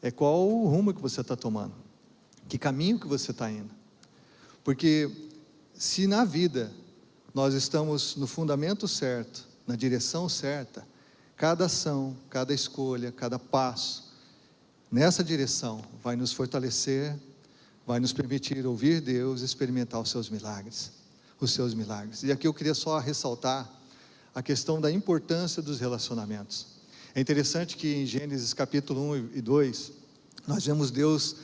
é qual o rumo que você está tomando, que caminho que você está indo. Porque se na vida nós estamos no fundamento certo, na direção certa, cada ação, cada escolha, cada passo, nessa direção vai nos fortalecer, vai nos permitir ouvir Deus, experimentar os seus milagres. E aqui eu queria só ressaltar a questão da importância dos relacionamentos. É interessante que em Gênesis capítulo 1 e 2, nós vemos Deus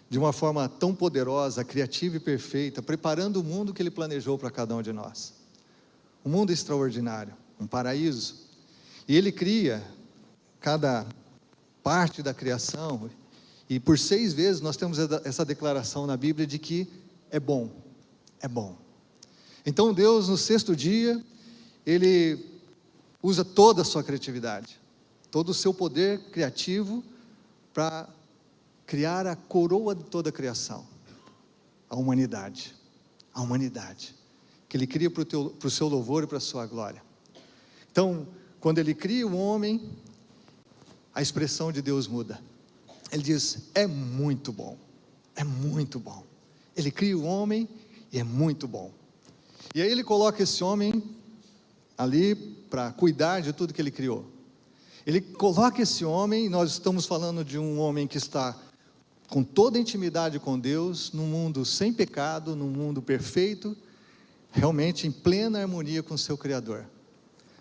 de uma forma tão poderosa, criativa e perfeita, preparando o mundo que Ele planejou para cada um de nós. Um mundo extraordinário, um paraíso. E Ele cria cada parte da criação, e por 6 vezes nós temos essa declaração na Bíblia de que é bom, é bom. Então Deus no 6º dia, Ele usa toda a sua criatividade, todo o seu poder criativo para criar a coroa de toda a criação, a humanidade, que Ele cria para o seu louvor e para a sua glória. Então, quando Ele cria o homem, a expressão de Deus muda. Ele diz, é muito bom, é muito bom. Ele cria o homem e é muito bom. E aí Ele coloca esse homem ali para cuidar de tudo que Ele criou. Ele coloca esse homem, nós estamos falando de um homem que está com toda a intimidade com Deus, num mundo sem pecado, num mundo perfeito, realmente em plena harmonia com o seu Criador.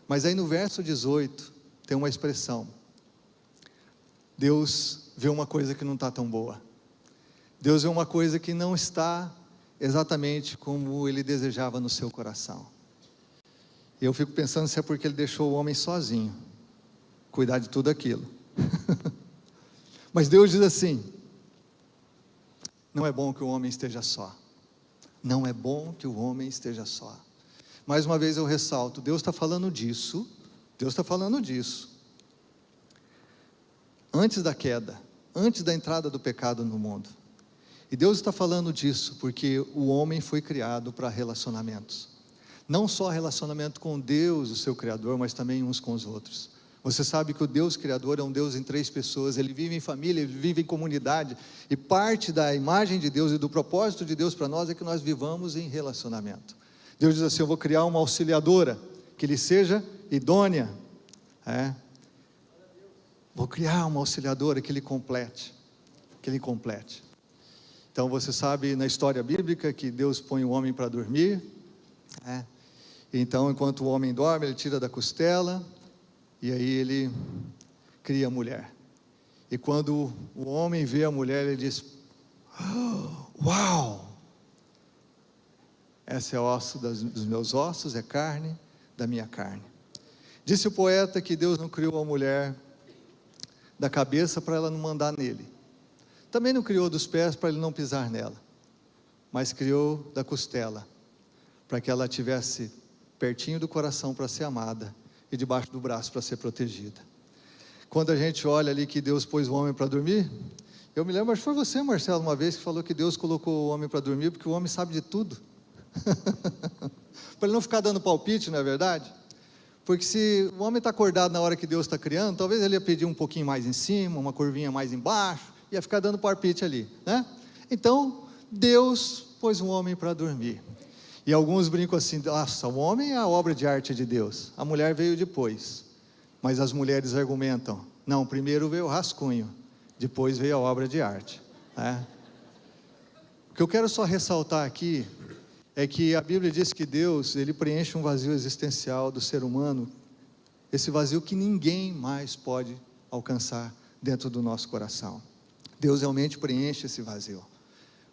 Mas aí no verso 18, tem uma expressão, Deus vê uma coisa que não está tão boa, Deus vê uma coisa que não está exatamente como Ele desejava no seu coração. E eu fico pensando se é porque Ele deixou o homem sozinho, cuidar de tudo aquilo. Mas Deus diz assim, não é bom que o homem esteja só. Não é bom que o homem esteja só. Mais uma vez eu ressalto, Deus está falando disso, antes da queda, antes da entrada do pecado no mundo. E Deus está falando disso porque o homem foi criado para relacionamentos. Não só relacionamento com Deus, o seu Criador, mas também uns com os outros. Você sabe que o Deus Criador é um Deus em 3 pessoas, Ele vive em família, Ele vive em comunidade, e parte da imagem de Deus e do propósito de Deus para nós é que nós vivamos em relacionamento. Deus diz assim, eu vou criar uma auxiliadora, que lhe seja idônea, vou criar uma auxiliadora que lhe complete, Então você sabe na história bíblica que Deus põe o homem para dormir, então enquanto o homem dorme, Ele tira da costela, e aí Ele cria a mulher. E quando o homem vê a mulher, ele diz, uau! Essa é osso dos meus ossos, é carne da minha carne. Disse o poeta que Deus não criou a mulher da cabeça para ela não mandar nele. Também não criou dos pés para ele não pisar nela. Mas criou da costela, para que ela tivesse pertinho do coração para ser amada e debaixo do braço para ser protegida. Quando a gente olha ali que Deus pôs o homem para dormir, eu me lembro, acho que foi você, Marcelo, uma vez que falou que Deus colocou o homem para dormir porque o homem sabe de tudo. Para ele não ficar dando palpite, não é verdade? Porque se o homem está acordado na hora que Deus está criando, talvez ele ia pedir um pouquinho mais em cima, uma curvinha mais embaixo, ia ficar dando palpite ali, né? Então, Deus pôs um homem para dormir. E alguns brincam assim, nossa, o homem é a obra de arte de Deus, a mulher veio depois. Mas as mulheres argumentam, não, primeiro veio o rascunho, depois veio a obra de arte. O que eu quero só ressaltar aqui, é que a Bíblia diz que Deus, Ele preenche um vazio existencial do ser humano, esse vazio que ninguém mais pode alcançar dentro do nosso coração. Deus realmente preenche esse vazio.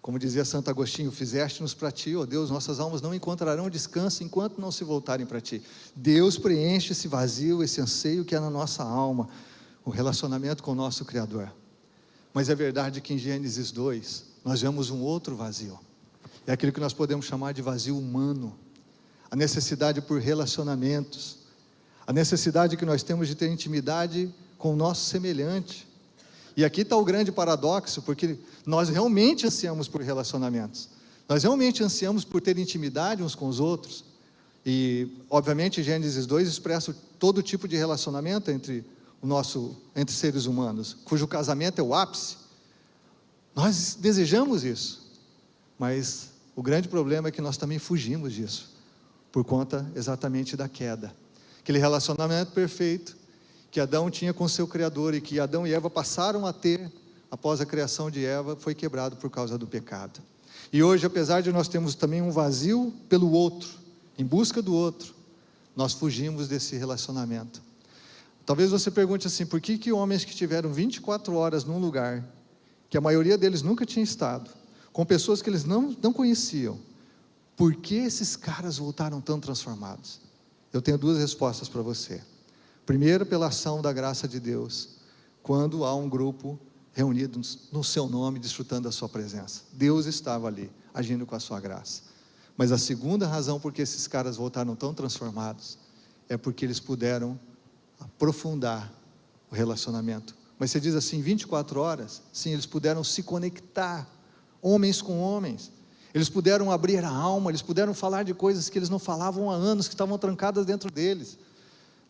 Como dizia Santo Agostinho, fizeste-nos para ti, ó Deus, nossas almas não encontrarão descanso enquanto não se voltarem para ti. Deus preenche esse vazio, esse anseio que é na nossa alma, o relacionamento com o nosso Criador. Mas é verdade que em Gênesis 2, nós vemos um outro vazio. É aquilo que nós podemos chamar de vazio humano. A necessidade por relacionamentos. A necessidade que nós temos de ter intimidade com o nosso semelhante. E aqui está o grande paradoxo, porque nós realmente ansiamos por relacionamentos. Nós realmente ansiamos por ter intimidade uns com os outros. E, obviamente, Gênesis 2 expressa todo tipo de relacionamento entre entre seres humanos, cujo casamento é o ápice. Nós desejamos isso, mas o grande problema é que nós também fugimos disso, por conta exatamente da queda. Aquele relacionamento perfeito que Adão tinha com seu Criador e que Adão e Eva passaram a ter após a criação de Eva, foi quebrado por causa do pecado. E hoje, apesar de nós termos também um vazio pelo outro, em busca do outro, nós fugimos desse relacionamento. Talvez você pergunte assim, por que homens que tiveram 24 horas num lugar, que a maioria deles nunca tinha estado, com pessoas que eles não conheciam, por que esses caras voltaram tão transformados? Eu tenho duas respostas para você. Primeiro, pela ação da graça de Deus, quando há um grupo reunido no seu nome, desfrutando da sua presença. Deus estava ali, agindo com a sua graça. Mas a segunda razão por que esses caras voltaram tão transformados, é porque eles puderam aprofundar o relacionamento. Mas você diz assim, 24 horas? Sim, eles puderam se conectar, homens com homens. Eles puderam abrir a alma, eles puderam falar de coisas que eles não falavam há anos, que estavam trancadas dentro deles.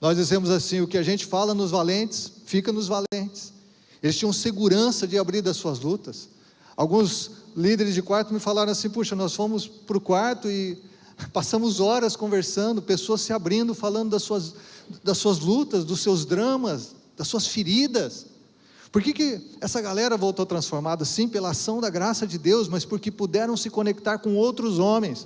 Nós dizemos assim, o que a gente fala nos valentes, fica nos valentes. Eles tinham segurança de abrir das suas lutas. Alguns líderes de quarto me falaram assim, puxa, nós fomos para o quarto e passamos horas conversando, pessoas se abrindo, falando das suas lutas, dos seus dramas, das suas feridas. Por que essa galera voltou transformada? Sim, pela ação da graça de Deus, mas porque puderam se conectar com outros homens,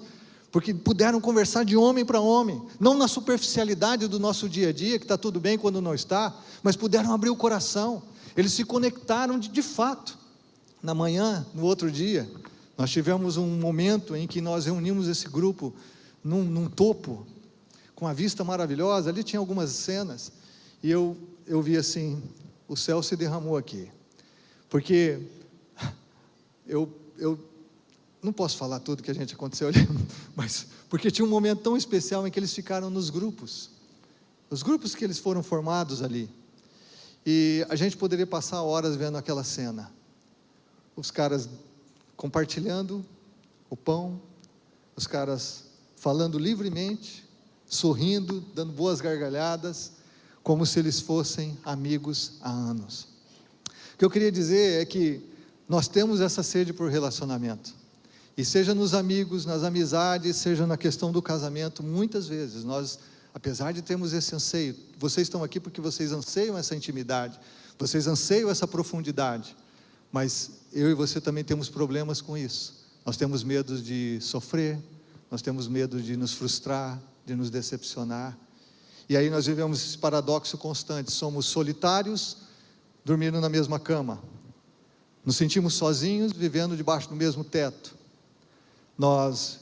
porque puderam conversar de homem para homem, não na superficialidade do nosso dia a dia, que está tudo bem quando não está, mas puderam abrir o coração. Eles se conectaram de fato. Na manhã, no outro dia, nós tivemos um momento em que nós reunimos esse grupo num topo, com uma vista maravilhosa. Ali tinha algumas cenas, e eu vi assim, o céu se derramou aqui, porque eu não posso falar tudo que a gente aconteceu ali, mas porque tinha um momento tão especial em que eles ficaram nos grupos, os grupos que eles foram formados ali, e a gente poderia passar horas vendo aquela cena, os caras compartilhando o pão, os caras falando livremente, sorrindo, dando boas gargalhadas, como se eles fossem amigos há anos. O que eu queria dizer é que nós temos essa sede por relacionamento, e seja nos amigos, nas amizades, seja na questão do casamento, muitas vezes nós, apesar de termos esse anseio, vocês estão aqui porque vocês anseiam essa intimidade, vocês anseiam essa profundidade, mas eu e você também temos problemas com isso. Nós temos medo de sofrer, nós temos medo de nos frustrar, de nos decepcionar, e aí nós vivemos esse paradoxo constante, somos solitários, dormindo na mesma cama, nos sentimos sozinhos, vivendo debaixo do mesmo teto, nós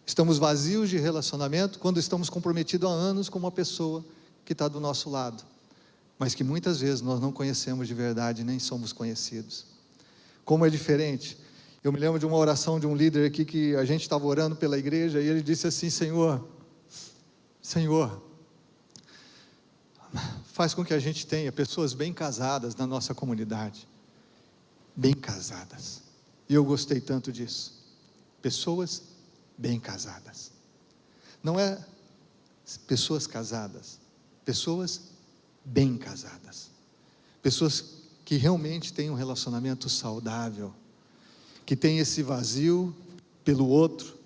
estamos vazios de relacionamento, quando estamos comprometidos há anos com uma pessoa que está do nosso lado, mas que muitas vezes nós não conhecemos de verdade, nem somos conhecidos. Como é diferente. Eu me lembro de uma oração de um líder aqui, que a gente estava orando pela igreja, e ele disse assim, Senhor, faz com que a gente tenha pessoas bem casadas na nossa comunidade, bem casadas, e eu gostei tanto disso, pessoas bem casadas, não é pessoas casadas, pessoas bem casadas, pessoas que realmente têm um relacionamento saudável, que tem esse vazio pelo outro,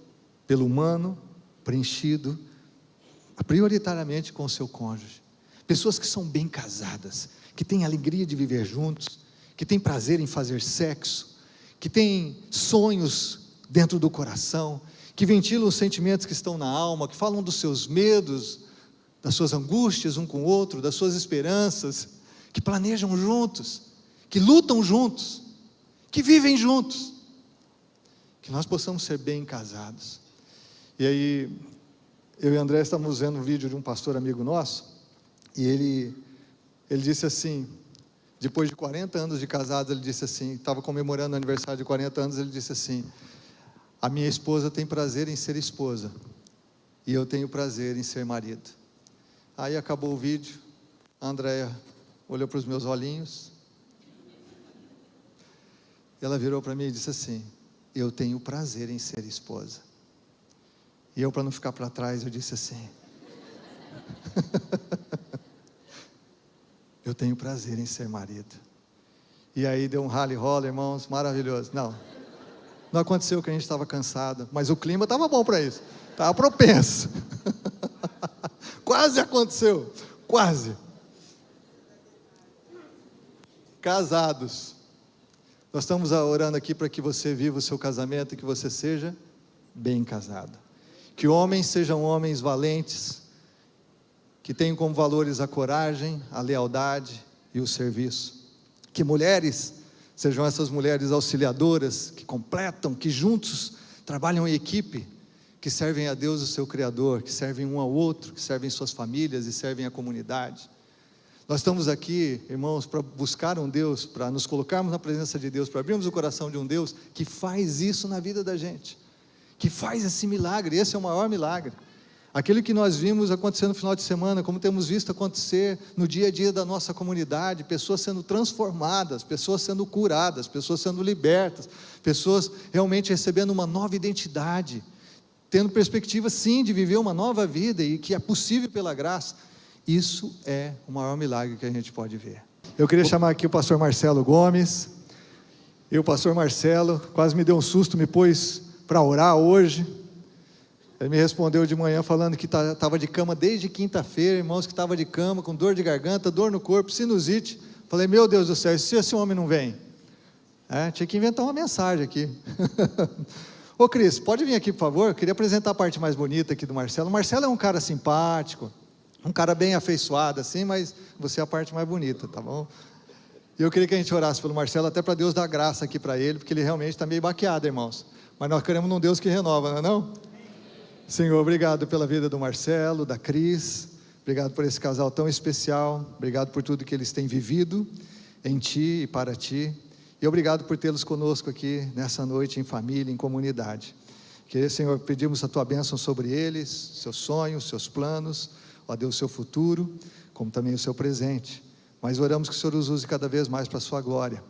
pelo humano, preenchido prioritariamente com o seu cônjuge, pessoas que são bem casadas, que têm alegria de viver juntos, que têm prazer em fazer sexo, que têm sonhos dentro do coração, que ventilam os sentimentos que estão na alma, que falam dos seus medos, das suas angústias um com o outro, das suas esperanças, que planejam juntos, que lutam juntos, que vivem juntos, que nós possamos ser bem casados. E aí, eu e André estávamos vendo um vídeo de um pastor amigo nosso, e ele disse assim, depois de 40 anos de casado, ele disse assim, estava comemorando o aniversário de 40 anos, ele disse assim, a minha esposa tem prazer em ser esposa, e eu tenho prazer em ser marido. Aí acabou o vídeo, a Andréia olhou para os meus olhinhos, ela virou para mim e disse assim, eu tenho prazer em ser esposa. E eu, para não ficar para trás, eu disse assim, eu tenho prazer em ser marido. E aí deu um rally rola, irmãos, maravilhoso. Não aconteceu que a gente estava cansado, mas o clima estava bom para isso, estava propenso. Quase aconteceu, quase. Casados, nós estamos orando aqui para que você viva o seu casamento e que você seja bem casado. Que homens sejam homens valentes, que tenham como valores a coragem, a lealdade e o serviço. Que mulheres sejam essas mulheres auxiliadoras, que completam, que juntos trabalham em equipe, que servem a Deus, o seu Criador, que servem um ao outro, que servem suas famílias e servem a comunidade. Nós estamos aqui, irmãos, para buscar um Deus, para nos colocarmos na presença de Deus, para abrirmos o coração de um Deus que faz isso na vida da gente, que faz esse milagre. Esse é o maior milagre. Aquilo que nós vimos acontecer no final de semana, como temos visto acontecer no dia a dia da nossa comunidade, pessoas sendo transformadas, pessoas sendo curadas, pessoas sendo libertas, pessoas realmente recebendo uma nova identidade, tendo perspectiva sim de viver uma nova vida e que é possível pela graça. Isso é o maior milagre que a gente pode ver. Eu queria chamar aqui o pastor Marcelo Gomes. O pastor Marcelo quase me deu um susto, me pôs para orar hoje. Ele me respondeu de manhã falando que estava de cama desde quinta-feira, irmãos, que estava de cama, com dor de garganta, dor no corpo, sinusite. Falei, meu Deus do céu, se esse homem não vem? Tinha que inventar uma mensagem aqui. Ô Cris, pode vir aqui por favor? Eu queria apresentar a parte mais bonita aqui do Marcelo. O Marcelo é um cara simpático, um cara bem afeiçoado assim, mas você é a parte mais bonita, tá bom? E eu queria que a gente orasse pelo Marcelo, até para Deus dar graça aqui para ele, porque ele realmente está meio baqueado, irmãos. Mas nós queremos um Deus que renova, não é não? Senhor, obrigado pela vida do Marcelo, da Cris, obrigado por esse casal tão especial, obrigado por tudo que eles têm vivido em Ti e para Ti, e obrigado por tê-los conosco aqui nessa noite em família, em comunidade. Que, Senhor, pedimos a Tua bênção sobre eles, seus sonhos, seus planos, ó Deus, seu futuro, como também o seu presente, mas oramos que o Senhor os use cada vez mais para a sua glória,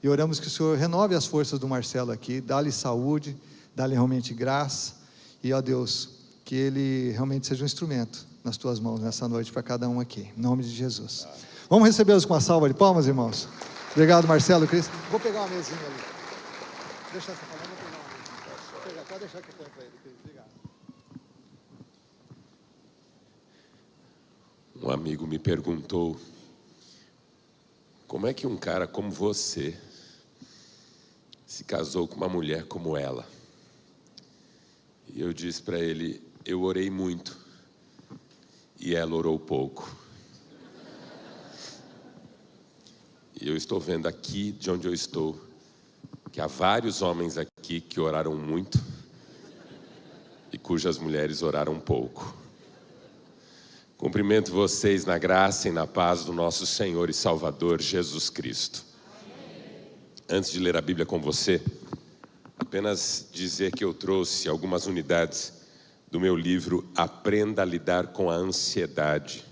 e oramos que o Senhor renove as forças do Marcelo aqui, dá-lhe saúde, dá-lhe realmente graça, e ó Deus, que ele realmente seja um instrumento nas tuas mãos nessa noite para cada um aqui, em nome de Jesus. Vamos recebê-los com uma salva de palmas, irmãos? Obrigado, Marcelo, Cris. Vou pegar uma mesinha ali. Deixa essa palavra, vou pegar uma mesinha. Pode deixar que eu ponho para ele, Cris. Obrigado. Um amigo me perguntou, como é que um cara como você se casou com uma mulher como ela? E eu disse para ele, eu orei muito e ela orou pouco. E eu estou vendo aqui de onde eu estou, que há vários homens aqui que oraram muito e cujas mulheres oraram pouco. Cumprimento vocês na graça e na paz do nosso Senhor e Salvador Jesus Cristo. Antes de ler a Bíblia com você, apenas dizer que eu trouxe algumas unidades do meu livro Aprenda a Lidar com a Ansiedade.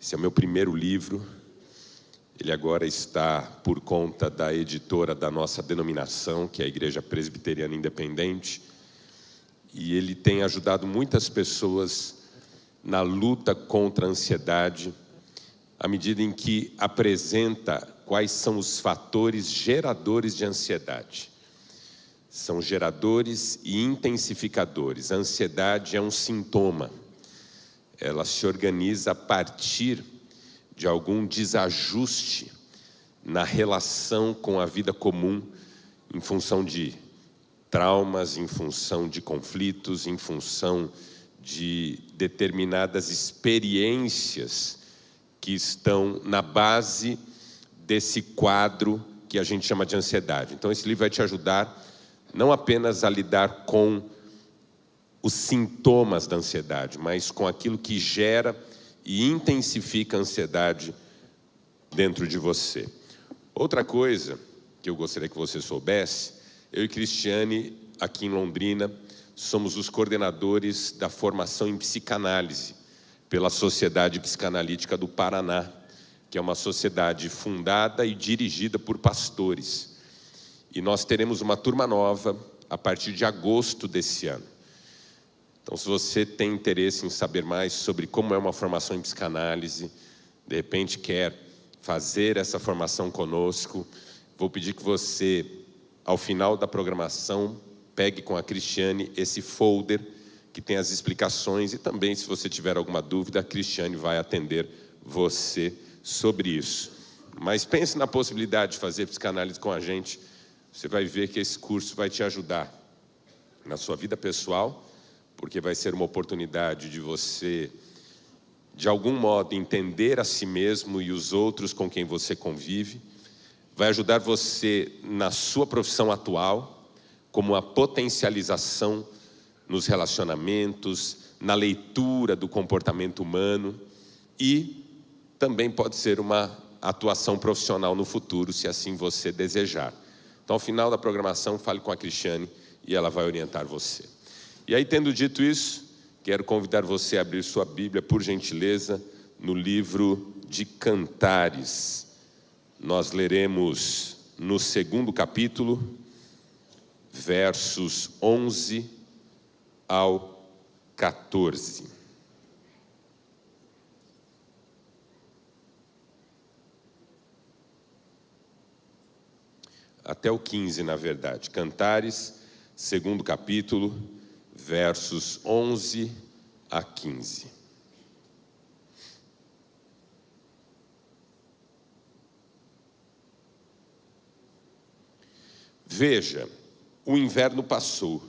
Esse é o meu primeiro livro. Ele agora está por conta da editora da nossa denominação, que é a Igreja Presbiteriana Independente. E ele tem ajudado muitas pessoas na luta contra a ansiedade, à medida em que apresenta quais são os fatores geradores de ansiedade. São geradores e intensificadores. A ansiedade é um sintoma. Ela se organiza a partir de algum desajuste na relação com a vida comum, em função de traumas, em função de conflitos, em função de determinadas experiências que estão na base desse quadro que a gente chama de ansiedade. Então esse livro vai te ajudar não apenas a lidar com os sintomas da ansiedade, mas com aquilo que gera e intensifica a ansiedade dentro de você. Outra coisa que eu gostaria que você soubesse, eu e Cristiane, aqui em Londrina, somos os coordenadores da formação em psicanálise pela Sociedade Psicanalítica do Paraná, que é uma sociedade fundada e dirigida por pastores. E nós teremos uma turma nova a partir de agosto desse ano. Então, se você tem interesse em saber mais sobre como é uma formação em psicanálise, de repente quer fazer essa formação conosco, vou pedir que você, ao final da programação, pegue com a Cristiane esse folder que tem as explicações, e também, se você tiver alguma dúvida, a Cristiane vai atender você sobre isso. Mas pense na possibilidade de fazer psicanálise com a gente. Você vai ver que esse curso vai te ajudar na sua vida pessoal, porque vai ser uma oportunidade de você, de algum modo, entender a si mesmo e os outros com quem você convive. Vai ajudar você na sua profissão atual, como a potencialização nos relacionamentos, na leitura do comportamento humano, e também pode ser uma atuação profissional no futuro, se assim você desejar. Então, ao final da programação, fale com a Cristiane e ela vai orientar você. E aí, tendo dito isso, quero convidar você a abrir sua Bíblia, por gentileza, no livro de Cantares. Nós leremos no 2º capítulo, versos 11 ao 14. Até o 15, na verdade. Cantares, 2º capítulo, versos 11 a 15. Veja, o inverno passou,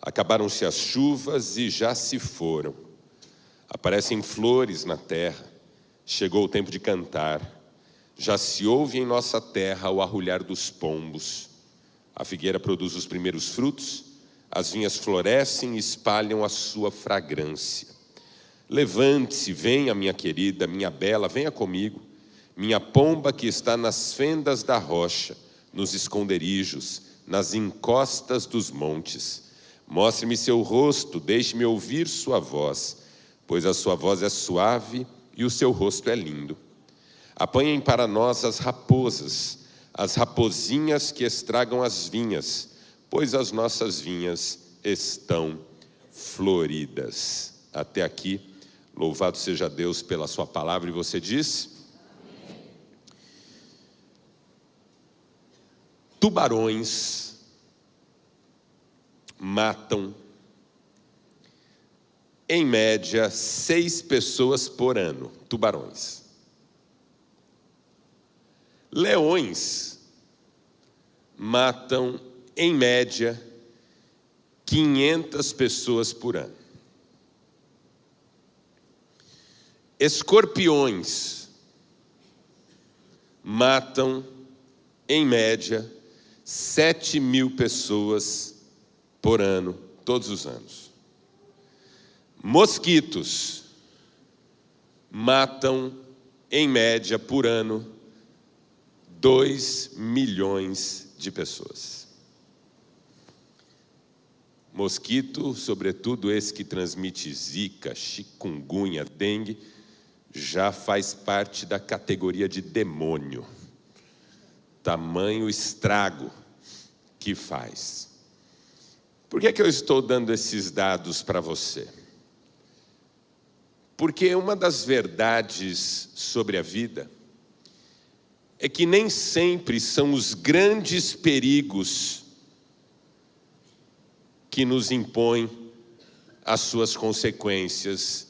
acabaram-se as chuvas e já se foram. Aparecem flores na terra, chegou o tempo de cantar. Já se ouve em nossa terra o arrulhar dos pombos. A figueira produz os primeiros frutos, as vinhas florescem e espalham a sua fragrância. Levante-se, venha, minha querida, minha bela, venha comigo. Minha pomba que está nas fendas da rocha, nos esconderijos, nas encostas dos montes. Mostre-me seu rosto, deixe-me ouvir sua voz, pois a sua voz é suave e o seu rosto é lindo. Apanhem para nós as raposas, as raposinhas que estragam as vinhas, pois as nossas vinhas estão floridas. Até aqui, louvado seja Deus pela sua palavra. E você diz? Amém. Tubarões matam, em média, 6 pessoas por ano. Tubarões. Leões matam, em média, 500 pessoas por ano. Escorpiões matam, em média, 7.000 pessoas por ano, todos os anos. Mosquitos matam, em média, por ano, 2 milhões de pessoas. Mosquito, sobretudo esse que transmite zika, chikungunya, dengue, já faz parte da categoria de demônio. Tamanho estrago que faz. Por que eu estou dando esses dados para você? Porque uma das verdades sobre a vida é que nem sempre são os grandes perigos que nos impõem as suas consequências,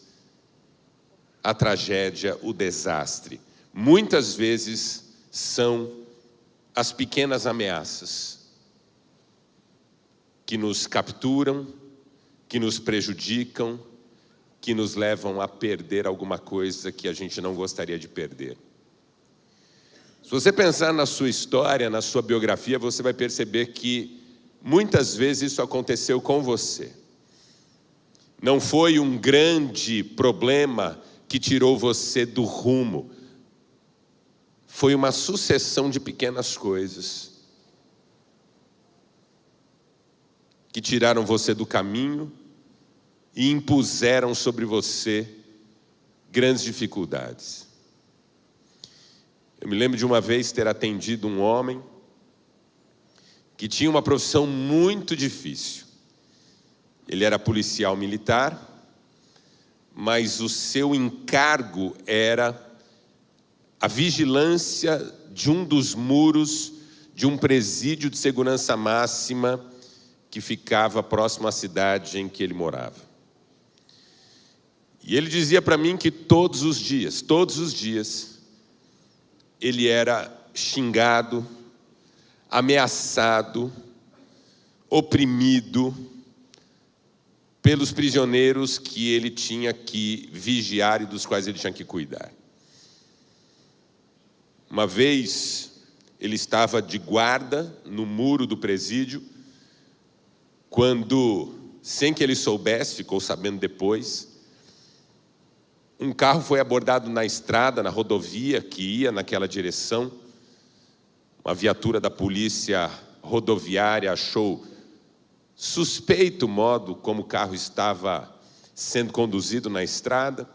a tragédia, o desastre. Muitas vezes são as pequenas ameaças que nos capturam, que nos prejudicam, que nos levam a perder alguma coisa que a gente não gostaria de perder. Se você pensar na sua história, na sua biografia, você vai perceber que muitas vezes isso aconteceu com você. Não foi um grande problema que tirou você do rumo. Foi uma sucessão de pequenas coisas que tiraram você do caminho e impuseram sobre você grandes dificuldades. Eu me lembro de uma vez ter atendido um homem que tinha uma profissão muito difícil. Ele era policial militar, mas o seu encargo era a vigilância de um dos muros de um presídio de segurança máxima que ficava próximo à cidade em que ele morava. E ele dizia para mim que todos os dias, ele era xingado, ameaçado, oprimido pelos prisioneiros que ele tinha que vigiar e dos quais ele tinha que cuidar. Uma vez, ele estava de guarda no muro do presídio, quando, sem que ele soubesse, ficou sabendo depois, um carro foi abordado na estrada, na rodovia que ia naquela direção. Uma viatura da polícia rodoviária achou suspeito o modo como o carro estava sendo conduzido na estrada,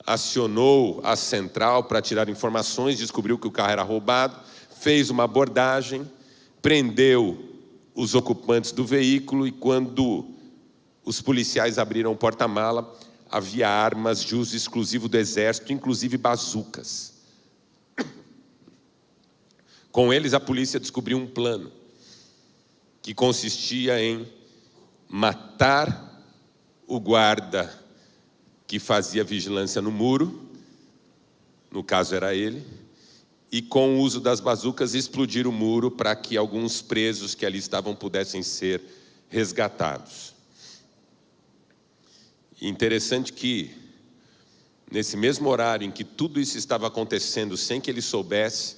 acionou a central para tirar informações, descobriu que o carro era roubado, fez uma abordagem, prendeu os ocupantes do veículo e quando os policiais abriram o porta-mala, havia armas de uso exclusivo do exército, inclusive bazucas. Com eles, a polícia descobriu um plano que consistia em matar o guarda que fazia vigilância no muro, no caso era ele, e com o uso das bazucas explodir o muro para que alguns presos que ali estavam pudessem ser resgatados. E interessante que, nesse mesmo horário em que tudo isso estava acontecendo sem que ele soubesse,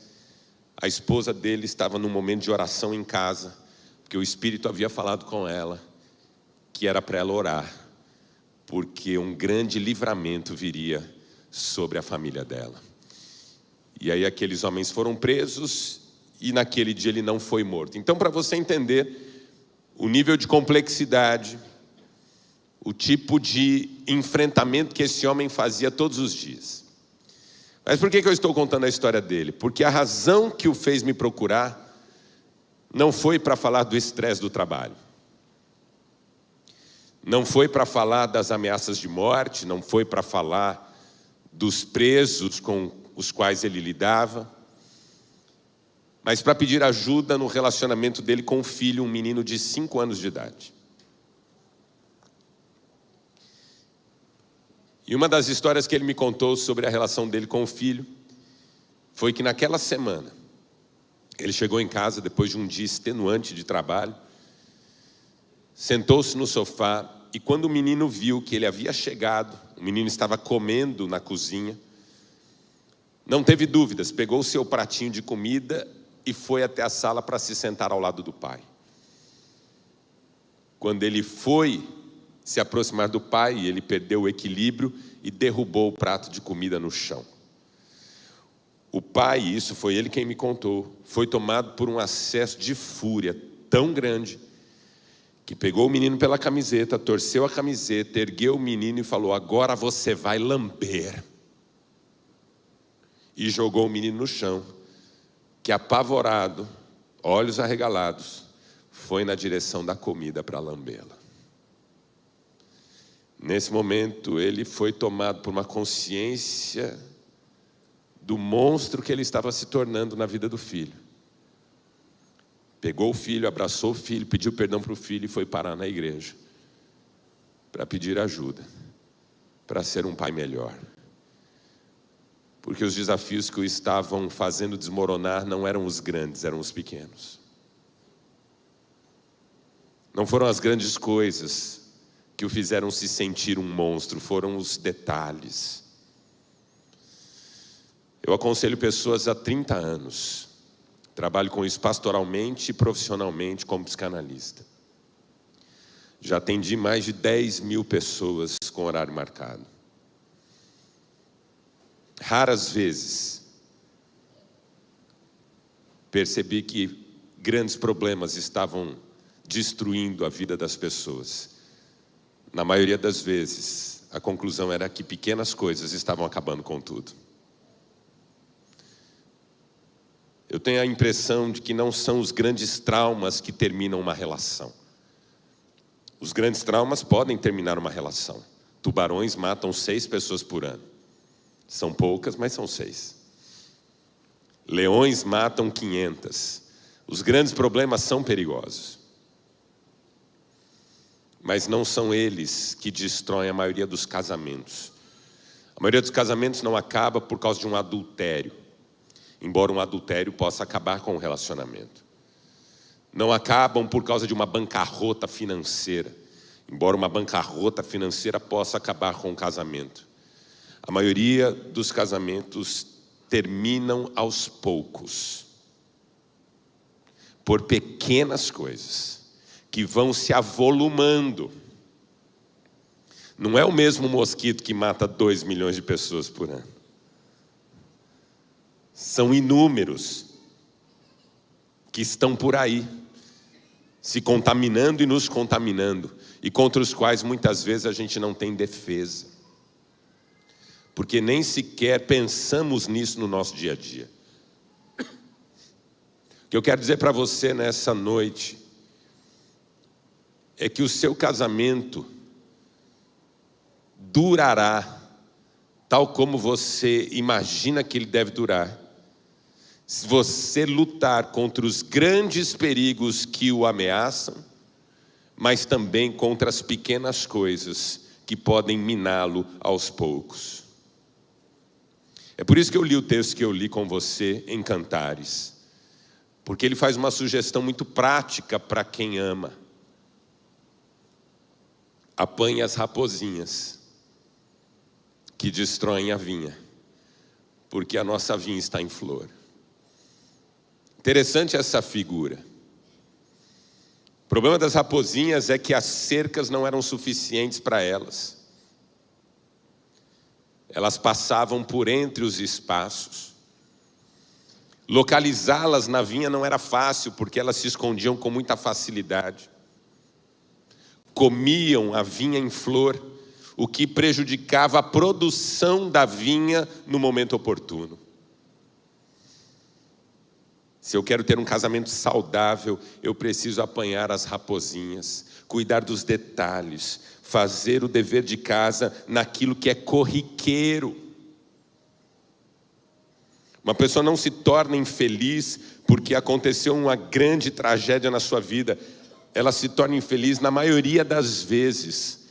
a esposa dele estava num momento de oração em casa, porque o Espírito havia falado com ela que era para ela orar, porque um grande livramento viria sobre a família dela. E aí aqueles homens foram presos e naquele dia ele não foi morto. Então, para você entender o nível de complexidade, o tipo de enfrentamento que esse homem fazia todos os dias. Mas por que eu estou contando a história dele? Porque a razão que o fez me procurar não foi para falar do estresse do trabalho. Não foi para falar das ameaças de morte, não foi para falar dos presos com os quais ele lidava, mas para pedir ajuda no relacionamento dele com o filho, um menino de 5 anos de idade. E uma das histórias que ele me contou sobre a relação dele com o filho foi que naquela semana, ele chegou em casa depois de um dia extenuante de trabalho, sentou-se no sofá e quando o menino viu que ele havia chegado, o menino estava comendo na cozinha, não teve dúvidas, pegou o seu pratinho de comida e foi até a sala para se sentar ao lado do pai. Quando ele foi se aproximar do pai, ele perdeu o equilíbrio e derrubou o prato de comida no chão. O pai, isso foi ele quem me contou, foi tomado por um acesso de fúria tão grande que pegou o menino pela camiseta, torceu a camiseta, ergueu o menino e falou: agora você vai lamber. E jogou o menino no chão, que apavorado, olhos arregalados, foi na direção da comida para lambê-la. Nesse momento, ele foi tomado por uma consciência do monstro que ele estava se tornando na vida do filho. Pegou o filho, abraçou o filho, pediu perdão para o filho e foi parar na igreja para pedir ajuda, para ser um pai melhor. Porque os desafios que o estavam fazendo desmoronar não eram os grandes, eram os pequenos. Não foram as grandes coisas que o fizeram se sentir um monstro, foram os detalhes. Eu aconselho pessoas há 30 anos, trabalho com isso pastoralmente e profissionalmente como psicanalista. Já atendi mais de 10.000 pessoas com horário marcado. Raras vezes percebi que grandes problemas estavam destruindo a vida das pessoas. Na maioria das vezes, a conclusão era que pequenas coisas estavam acabando com tudo. Eu tenho a impressão de que não são os grandes traumas que terminam uma relação. Os grandes traumas podem terminar uma relação. Tubarões matam 6 pessoas por ano. São poucas, mas são 6. leões matam 500. Os grandes problemas são perigosos. Mas não são eles que destroem a maioria dos casamentos. A maioria dos casamentos não acaba por causa de um adultério, embora um adultério possa acabar com o relacionamento. Não acabam por causa de uma bancarrota financeira, embora uma bancarrota financeira possa acabar com o casamento. A maioria dos casamentos terminam aos poucos, por pequenas coisas que vão se avolumando. Não é o mesmo mosquito que mata 2 milhões de pessoas por ano. São inúmeros que estão por aí, se contaminando e nos contaminando, e contra os quais muitas vezes a gente não tem defesa, porque nem sequer pensamos nisso no nosso dia a dia. O que eu quero dizer para você nessa noite é que o seu casamento durará tal como você imagina que ele deve durar, se você lutar contra os grandes perigos que o ameaçam, mas também contra as pequenas coisas que podem miná-lo aos poucos. É por isso que eu li o texto que eu li com você em Cantares, porque ele faz uma sugestão muito prática para quem ama. Apanhe as raposinhas que destroem a vinha, porque a nossa vinha está em flor. Interessante essa figura. O problema das raposinhas é que as cercas não eram suficientes para elas. Elas passavam por entre os espaços. Localizá-las na vinha não era fácil, porque elas se escondiam com muita facilidade. Comiam a vinha em flor, o que prejudicava a produção da vinha no momento oportuno. Se eu quero ter um casamento saudável, eu preciso apanhar as raposinhas, cuidar dos detalhes, fazer o dever de casa naquilo que é corriqueiro. Uma pessoa não se torna infeliz porque aconteceu uma grande tragédia na sua vida. Ela se torna infeliz na maioria das vezes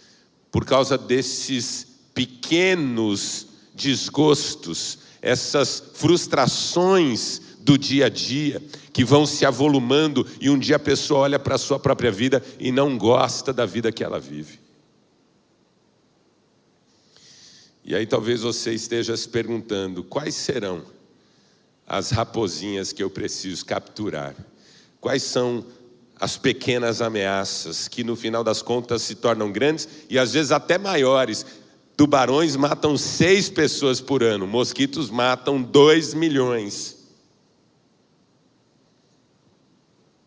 por causa desses pequenos desgostos, essas frustrações do dia a dia que vão se avolumando, e um dia a pessoa olha para a sua própria vida e não gosta da vida que ela vive. E aí talvez você esteja se perguntando: quais serão as raposinhas que eu preciso capturar? Quais são as pequenas ameaças que no final das contas se tornam grandes e às vezes até maiores? Tubarões matam 6 pessoas por ano, mosquitos matam 2 milhões.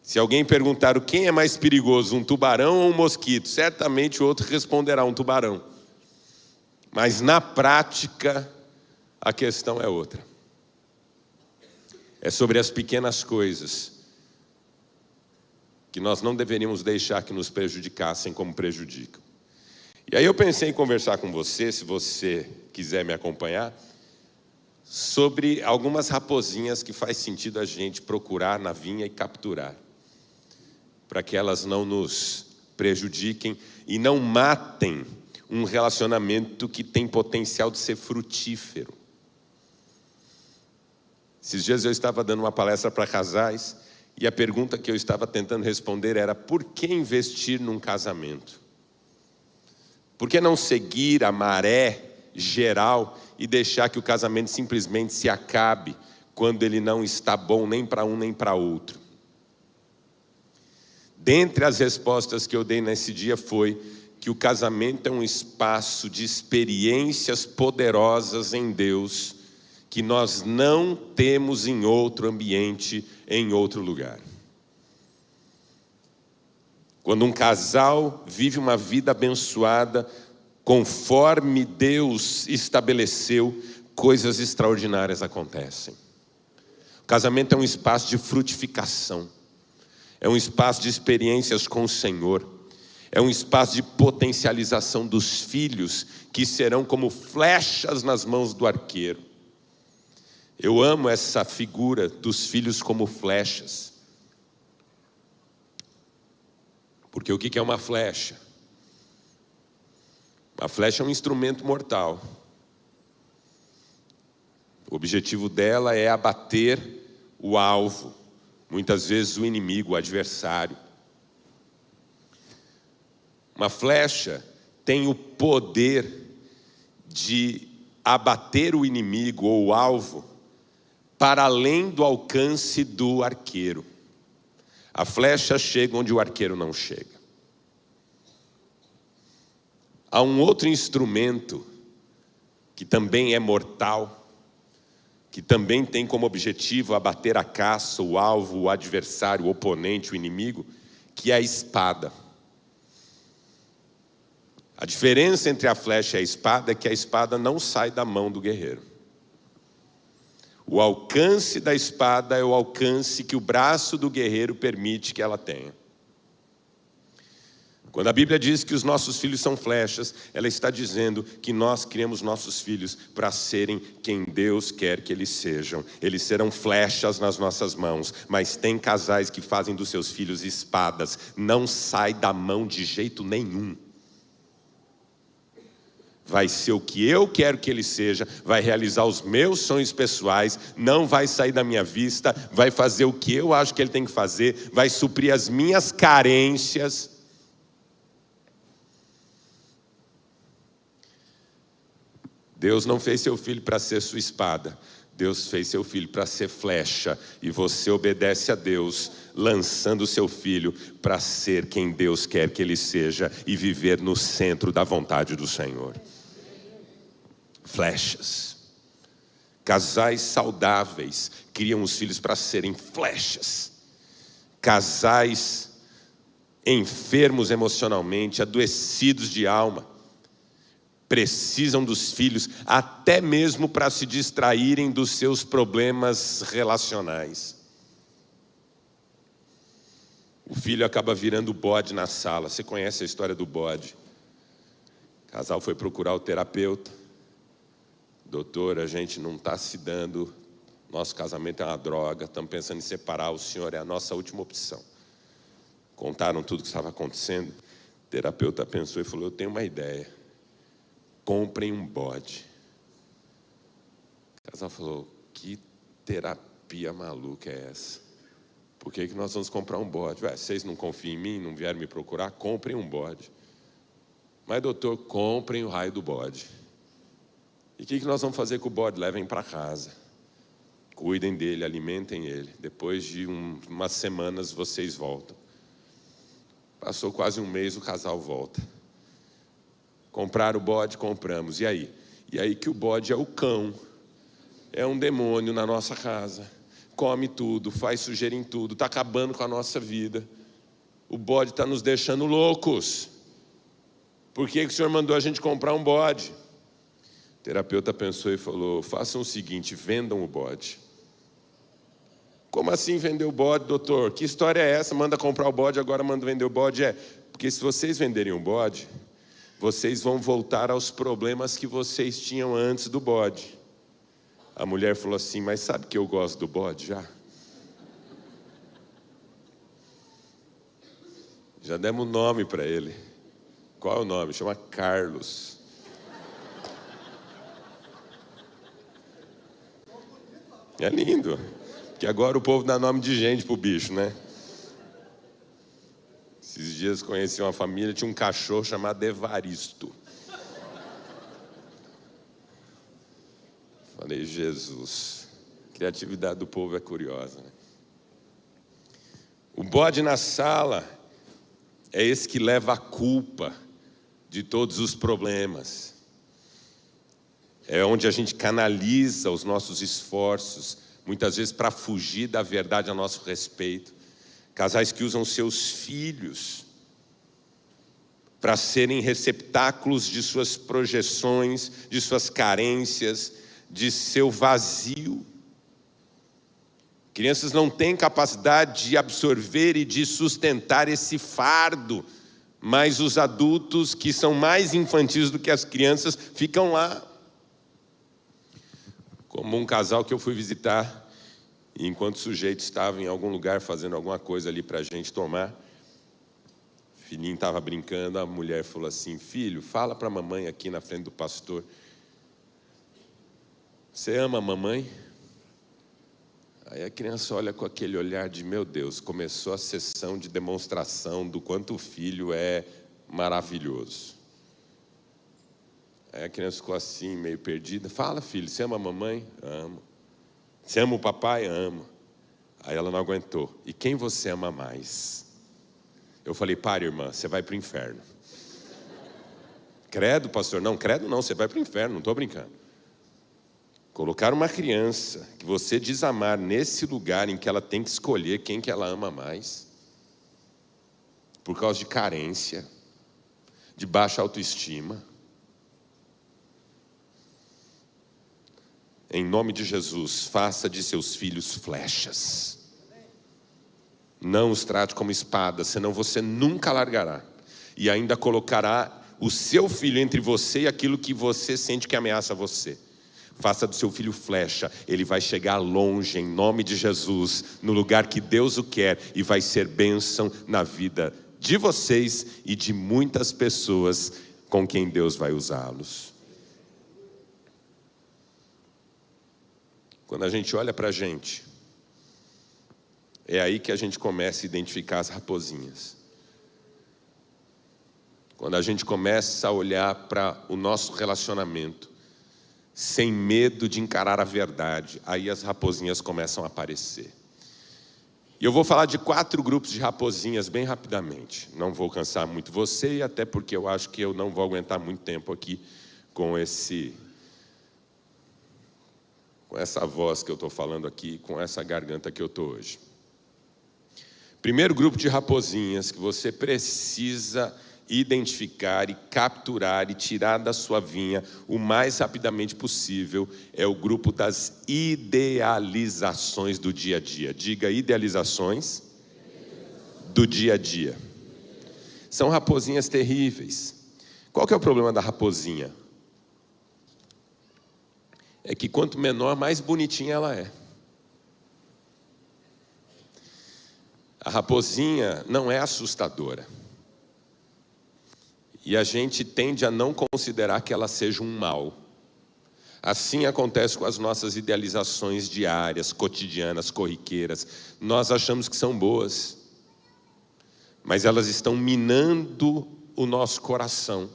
Se alguém perguntar o quem é mais perigoso, um tubarão ou um mosquito, certamente o outro responderá um tubarão. Mas na prática, a questão é outra. É sobre as pequenas coisas que nós não deveríamos deixar que nos prejudicassem como prejudicam. E aí eu pensei em conversar com você, se você quiser me acompanhar, sobre algumas raposinhas que faz sentido a gente procurar na vinha e capturar, para que elas não nos prejudiquem e não matem um relacionamento que tem potencial de ser frutífero. Esses dias eu estava dando uma palestra para casais e a pergunta que eu estava tentando responder era: por que investir num casamento? Por que não seguir a maré geral e deixar que o casamento simplesmente se acabe quando ele não está bom nem para um nem para outro? Dentre as respostas que eu dei nesse dia foi que o casamento é um espaço de experiências poderosas em Deus que nós não temos em outro ambiente, em outro lugar. Quando um casal vive uma vida abençoada, conforme Deus estabeleceu, coisas extraordinárias acontecem. O casamento é um espaço de frutificação, é um espaço de experiências com o Senhor, é um espaço de potencialização dos filhos que serão como flechas nas mãos do arqueiro. Eu amo essa figura dos filhos como flechas. Porque o que é uma flecha? Uma flecha é um instrumento mortal. O objetivo dela é abater o alvo, muitas vezes o inimigo, o adversário. Uma flecha tem o poder de abater o inimigo ou o alvo para além do alcance do arqueiro. A flecha chega onde o arqueiro não chega. Há um outro instrumento que também é mortal, que também tem como objetivo abater a caça, o alvo, o adversário, o oponente, o inimigo, que é a espada. A diferença entre a flecha e a espada é que a espada não sai da mão do guerreiro. O alcance da espada é o alcance que o braço do guerreiro permite que ela tenha. Quando a Bíblia diz que os nossos filhos são flechas, ela está dizendo que nós criamos nossos filhos para serem quem Deus quer que eles sejam. Eles serão flechas nas nossas mãos, mas tem casais que fazem dos seus filhos espadas. Não sai da mão de jeito nenhum. Vai ser o que eu quero que ele seja, vai realizar os meus sonhos pessoais, não vai sair da minha vista, vai fazer o que eu acho que ele tem que fazer, vai suprir as minhas carências. Deus não fez seu filho para ser sua espada. Deus fez seu filho para ser flecha. E você obedece a Deus, lançando seu filho para ser quem Deus quer que ele seja e viver no centro da vontade do Senhor. Flechas. Casais saudáveis criam os filhos para serem flechas. Casais enfermos emocionalmente, adoecidos de alma, precisam dos filhos até mesmo para se distraírem dos seus problemas relacionais. O filho acaba virando bode na sala. Você conhece a história do bode? O casal foi procurar o terapeuta. Doutor, a gente não está se dando, nosso casamento é uma droga, estamos pensando em separar, o senhor é a nossa última opção. Contaram tudo o que estava acontecendo. O terapeuta pensou e falou: eu tenho uma ideia. Comprem um bode. O casal falou: que terapia maluca é essa? Por que nós vamos comprar um bode? Vocês não confiam em mim, não vieram me procurar? Comprem um bode. Mas doutor, comprem o raio do bode. E o que nós vamos fazer com o bode? Levem para casa. Cuidem dele, alimentem ele. Depois de umas semanas vocês voltam. Passou quase um mês, o casal volta. Compraram o bode? Compramos. E aí? E aí que o bode é o cão. É um demônio na nossa casa. Come tudo, faz sujeira em tudo, está acabando com a nossa vida. O bode está nos deixando loucos. Por que o senhor mandou a gente comprar um bode? O terapeuta pensou e falou: façam o seguinte, vendam o bode. Como assim vender o bode, doutor? Que história é essa? Manda comprar o bode, agora manda vender o bode? Porque se vocês venderem o bode, vocês vão voltar aos problemas que vocês tinham antes do bode. A mulher falou assim: mas sabe que eu gosto do bode já? Já demos um nome para ele. Qual é o nome? Chama Carlos. É lindo, porque agora o povo dá nome de gente pro bicho, né? Esses dias conheci uma família, tinha um cachorro chamado Evaristo. Falei: Jesus, a criatividade do povo é curiosa, né? O bode na sala é esse que leva a culpa de todos os problemas. É onde a gente canaliza os nossos esforços, muitas vezes para fugir da verdade a nosso respeito. Casais que usam seus filhos para serem receptáculos de suas projeções, de suas carências, de seu vazio. Crianças não têm capacidade de absorver e de sustentar esse fardo, mas os adultos, que são mais infantis do que as crianças, ficam lá. Como um casal que eu fui visitar, e enquanto o sujeito estava em algum lugar fazendo alguma coisa ali para a gente tomar, o filhinho estava brincando, a mulher falou assim: filho, fala para a mamãe aqui na frente do pastor, você ama a mamãe? Aí a criança olha com aquele olhar de, meu Deus, começou a sessão de demonstração do quanto o filho é maravilhoso. Aí a criança ficou assim, meio perdida. Fala, filho, você ama a mamãe? Amo. Você ama o papai? Amo. Aí ela não aguentou. E quem você ama mais? Eu falei: para, irmã, você vai para o inferno. Credo, pastor? Não, credo não, você vai para o inferno, não estou brincando. Colocar uma criança que você diz amar nesse lugar em que ela tem que escolher quem que ela ama mais, por causa de carência, de baixa autoestima. Em nome de Jesus, faça de seus filhos flechas. Não os trate como espada, senão você nunca largará. E ainda colocará o seu filho entre você e aquilo que você sente que ameaça você. Faça do seu filho flecha, ele vai chegar longe em nome de Jesus, no lugar que Deus o quer, e vai ser bênção na vida de vocês e de muitas pessoas com quem Deus vai usá-los. Quando a gente olha para a gente, é aí que a gente começa a identificar as raposinhas. Quando a gente começa a olhar para o nosso relacionamento, sem medo de encarar a verdade, aí as raposinhas começam a aparecer. E eu vou falar de 4 grupos de raposinhas bem rapidamente. Não vou cansar muito você, e até porque eu acho que eu não vou aguentar muito tempo aqui com essa voz que eu estou falando aqui, com essa garganta que eu estou hoje. Primeiro grupo de raposinhas que você precisa identificar e capturar e tirar da sua vinha o mais rapidamente possível é o grupo das idealizações do dia a dia. Diga: idealizações do dia a dia. São raposinhas terríveis. Qual que é o problema da raposinha? É que quanto menor, mais bonitinha ela é. A raposinha não é assustadora. E a gente tende a não considerar que ela seja um mal. Assim acontece com as nossas idealizações diárias, cotidianas, corriqueiras. Nós achamos que são boas, mas elas estão minando o nosso coração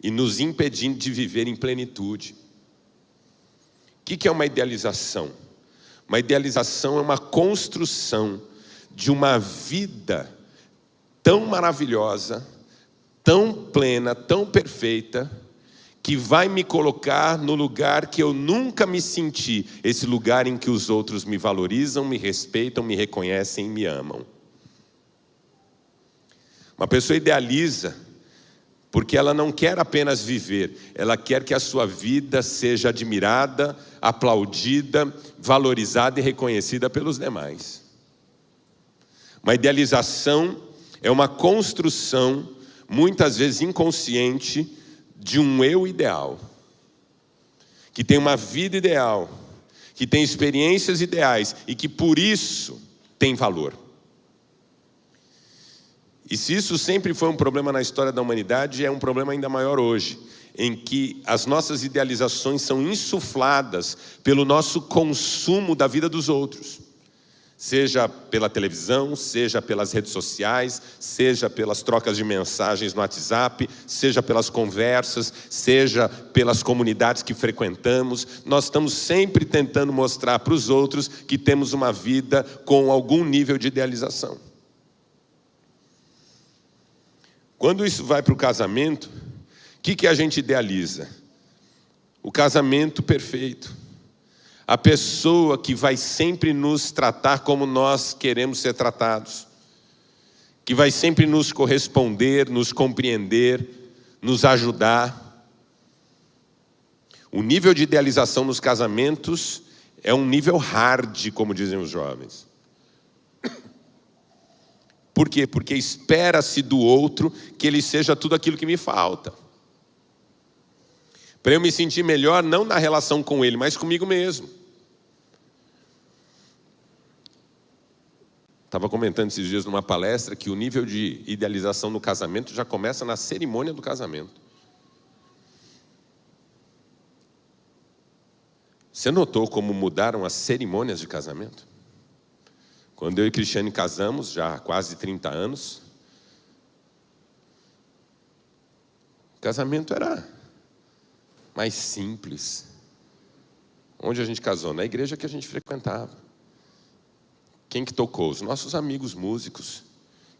e nos impedindo de viver em plenitude. O que é uma idealização? Uma idealização é uma construção de uma vida tão maravilhosa, tão plena, tão perfeita, que vai me colocar no lugar que eu nunca me senti, esse lugar em que os outros me valorizam, me respeitam, me reconhecem e me amam. Uma pessoa idealiza porque ela não quer apenas viver, ela quer que a sua vida seja admirada, aplaudida, valorizada e reconhecida pelos demais. Uma idealização é uma construção, muitas vezes inconsciente, de um eu ideal, que tem uma vida ideal, que tem experiências ideais e que por isso tem valor. E se isso sempre foi um problema na história da humanidade, é um problema ainda maior hoje, em que as nossas idealizações são insufladas pelo nosso consumo da vida dos outros. Seja pela televisão, seja pelas redes sociais, seja pelas trocas de mensagens no WhatsApp, seja pelas conversas, seja pelas comunidades que frequentamos. Nós estamos sempre tentando mostrar para os outros que temos uma vida com algum nível de idealização. Quando isso vai para o casamento, o que a gente idealiza? O casamento perfeito. A pessoa que vai sempre nos tratar como nós queremos ser tratados, que vai sempre nos corresponder, nos compreender, nos ajudar. O nível de idealização nos casamentos é um nível hard, como dizem os jovens. Por quê? Porque espera-se do outro que ele seja tudo aquilo que me falta. Para eu me sentir melhor, não na relação com ele, mas comigo mesmo. Estava comentando esses dias numa palestra que o nível de idealização no casamento já começa na cerimônia do casamento. Você notou como mudaram as cerimônias de casamento? Quando eu e Cristiane casamos, já há quase 30 anos, o casamento era mais simples. Onde a gente casou? Na igreja que a gente frequentava. Quem que tocou? Os nossos amigos músicos.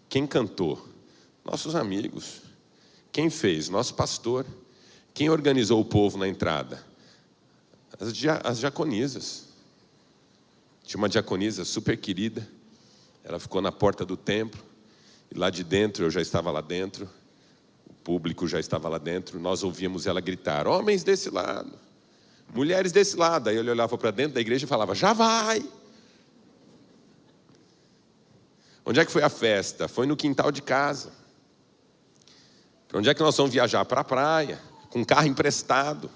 Quem cantou? Nossos amigos. Quem fez? Nosso pastor. Quem organizou o povo na entrada? As diaconisas. Tinha uma diaconisa super querida. Ela ficou na porta do templo. E lá de dentro, eu já estava lá dentro. O público já estava lá dentro. Nós ouvíamos ela gritar: homens desse lado, mulheres desse lado. Aí ele olhava para dentro da igreja e falava: já vai. Onde é que foi a festa? Foi no quintal de casa. Para onde é que nós vamos viajar? Para a praia, com carro emprestado.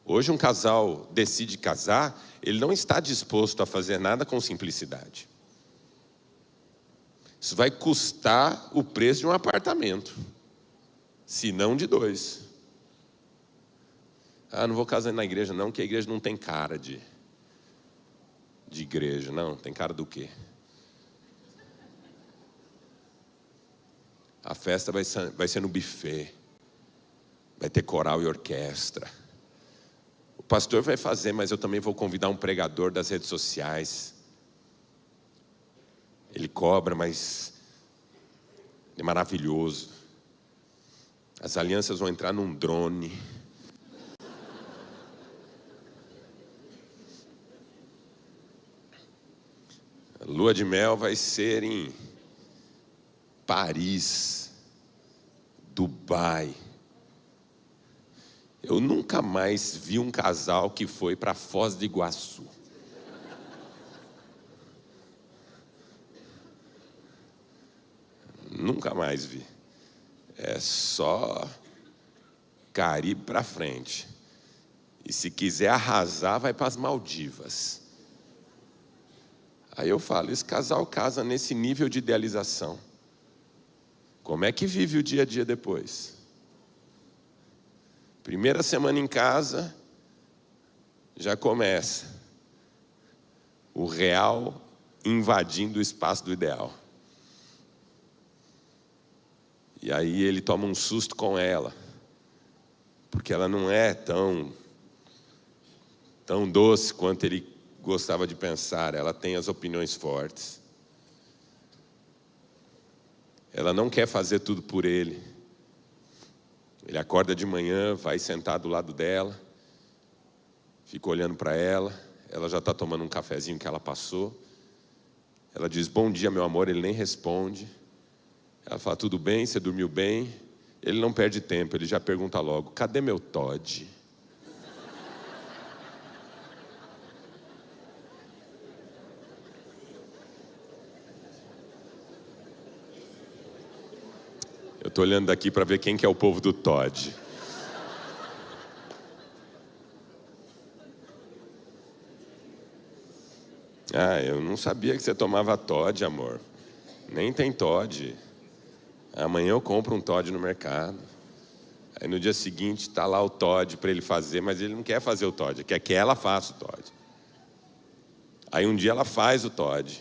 Hoje um casal decide casar, ele não está disposto a fazer nada com simplicidade. Isso vai custar o preço de um apartamento, se não de 2. Ah, não vou casar na igreja não, porque a igreja não tem cara de igreja. Não, tem cara do quê? A festa vai ser no buffet, vai ter coral e orquestra. O pastor vai fazer, mas eu também vou convidar um pregador das redes sociais. Ele cobra, mas é maravilhoso. As alianças vão entrar num drone. A lua de mel vai ser em Paris, Dubai. Eu nunca mais vi um casal que foi para Foz do Iguaçu. Nunca mais vi. É só Caribe para frente. E se quiser arrasar, vai para as Maldivas. Aí eu falo, esse casal casa nesse nível de idealização. Como é que vive o dia a dia depois? Primeira semana em casa, já começa o real invadindo o espaço do ideal. E aí ele toma um susto com ela, porque ela não é tão doce quanto ele gostava de pensar. Ela tem as opiniões fortes. Ela não quer fazer tudo por ele. Ele acorda de manhã, vai sentar do lado dela, fica olhando para ela. Ela já está tomando um cafezinho que ela passou. Ela diz: bom dia, meu amor. Ele nem responde. Ela fala: tudo bem, você dormiu bem? Ele não perde tempo, ele já pergunta logo: cadê meu Todd? Eu estou olhando daqui para ver quem que é o povo do Todd. Ah, eu não sabia que você tomava Todd, amor. Nem tem Todd. Amanhã eu compro um Todd no mercado. Aí no dia seguinte está lá o Todd para ele fazer, mas ele não quer fazer o Todd, quer que ela faça o Todd. Aí um dia ela faz o Todd.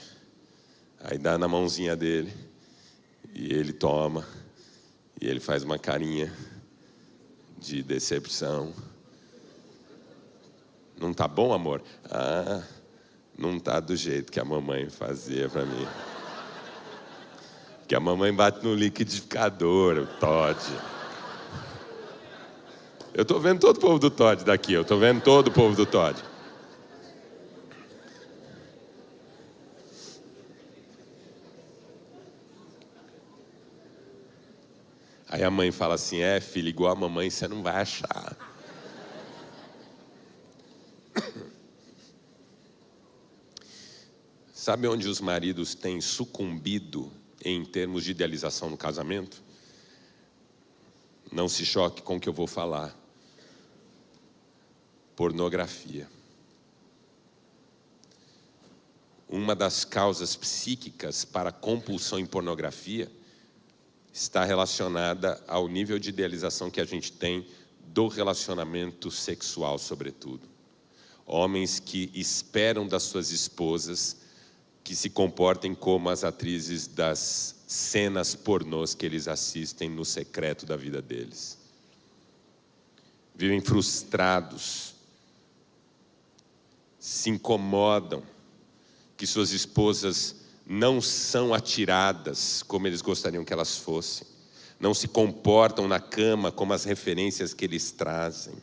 Aí dá na mãozinha dele. E ele toma. E ele faz uma carinha de decepção. Não tá bom, amor? Ah, não tá do jeito que a mamãe fazia para mim. Que a mamãe bate no liquidificador, o Todd. Eu tô vendo todo o povo do Todd daqui, eu tô vendo todo o povo do Todd. Aí a mãe fala assim: filho, igual a mamãe você não vai achar. Sabe onde os maridos têm sucumbido em termos de idealização no casamento? Não se choque com o que eu vou falar. Pornografia. Uma das causas psíquicas para a compulsão em pornografia está relacionada ao nível de idealização que a gente tem do relacionamento sexual, sobretudo. Homens que esperam das suas esposas que se comportem como as atrizes das cenas pornôs que eles assistem no secreto da vida deles. Vivem frustrados, se incomodam que suas esposas não são atiradas como eles gostariam que elas fossem, não se comportam na cama como as referências que eles trazem.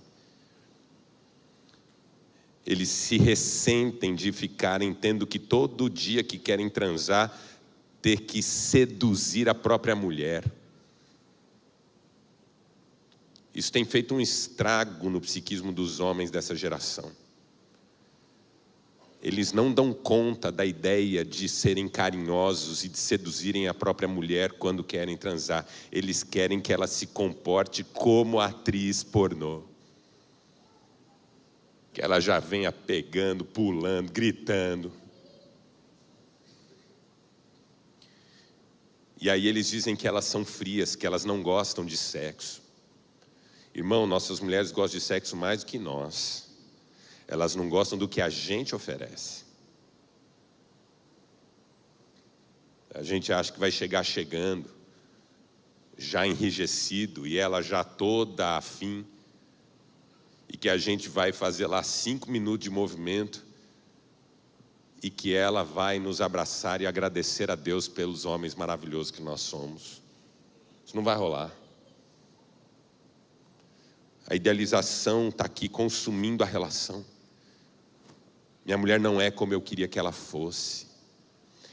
Eles se ressentem de ficarem tendo que todo dia que querem transar, ter que seduzir a própria mulher. Isso tem feito um estrago no psiquismo dos homens dessa geração. Eles não dão conta da ideia de serem carinhosos e de seduzirem a própria mulher quando querem transar. Eles querem que ela se comporte como atriz pornô. Que ela já venha pegando, pulando, gritando. E aí eles dizem que elas são frias, que elas não gostam de sexo. Irmão, nossas mulheres gostam de sexo mais do que nós. Elas não gostam do que a gente oferece. A gente acha que vai chegar chegando, já enrijecido, e ela já toda afim, e que a gente vai fazer lá 5 minutos de movimento, e que ela vai nos abraçar e agradecer a Deus pelos homens maravilhosos que nós somos. Isso não vai rolar. A idealização está aqui consumindo a relação. Minha mulher não é como eu queria que ela fosse.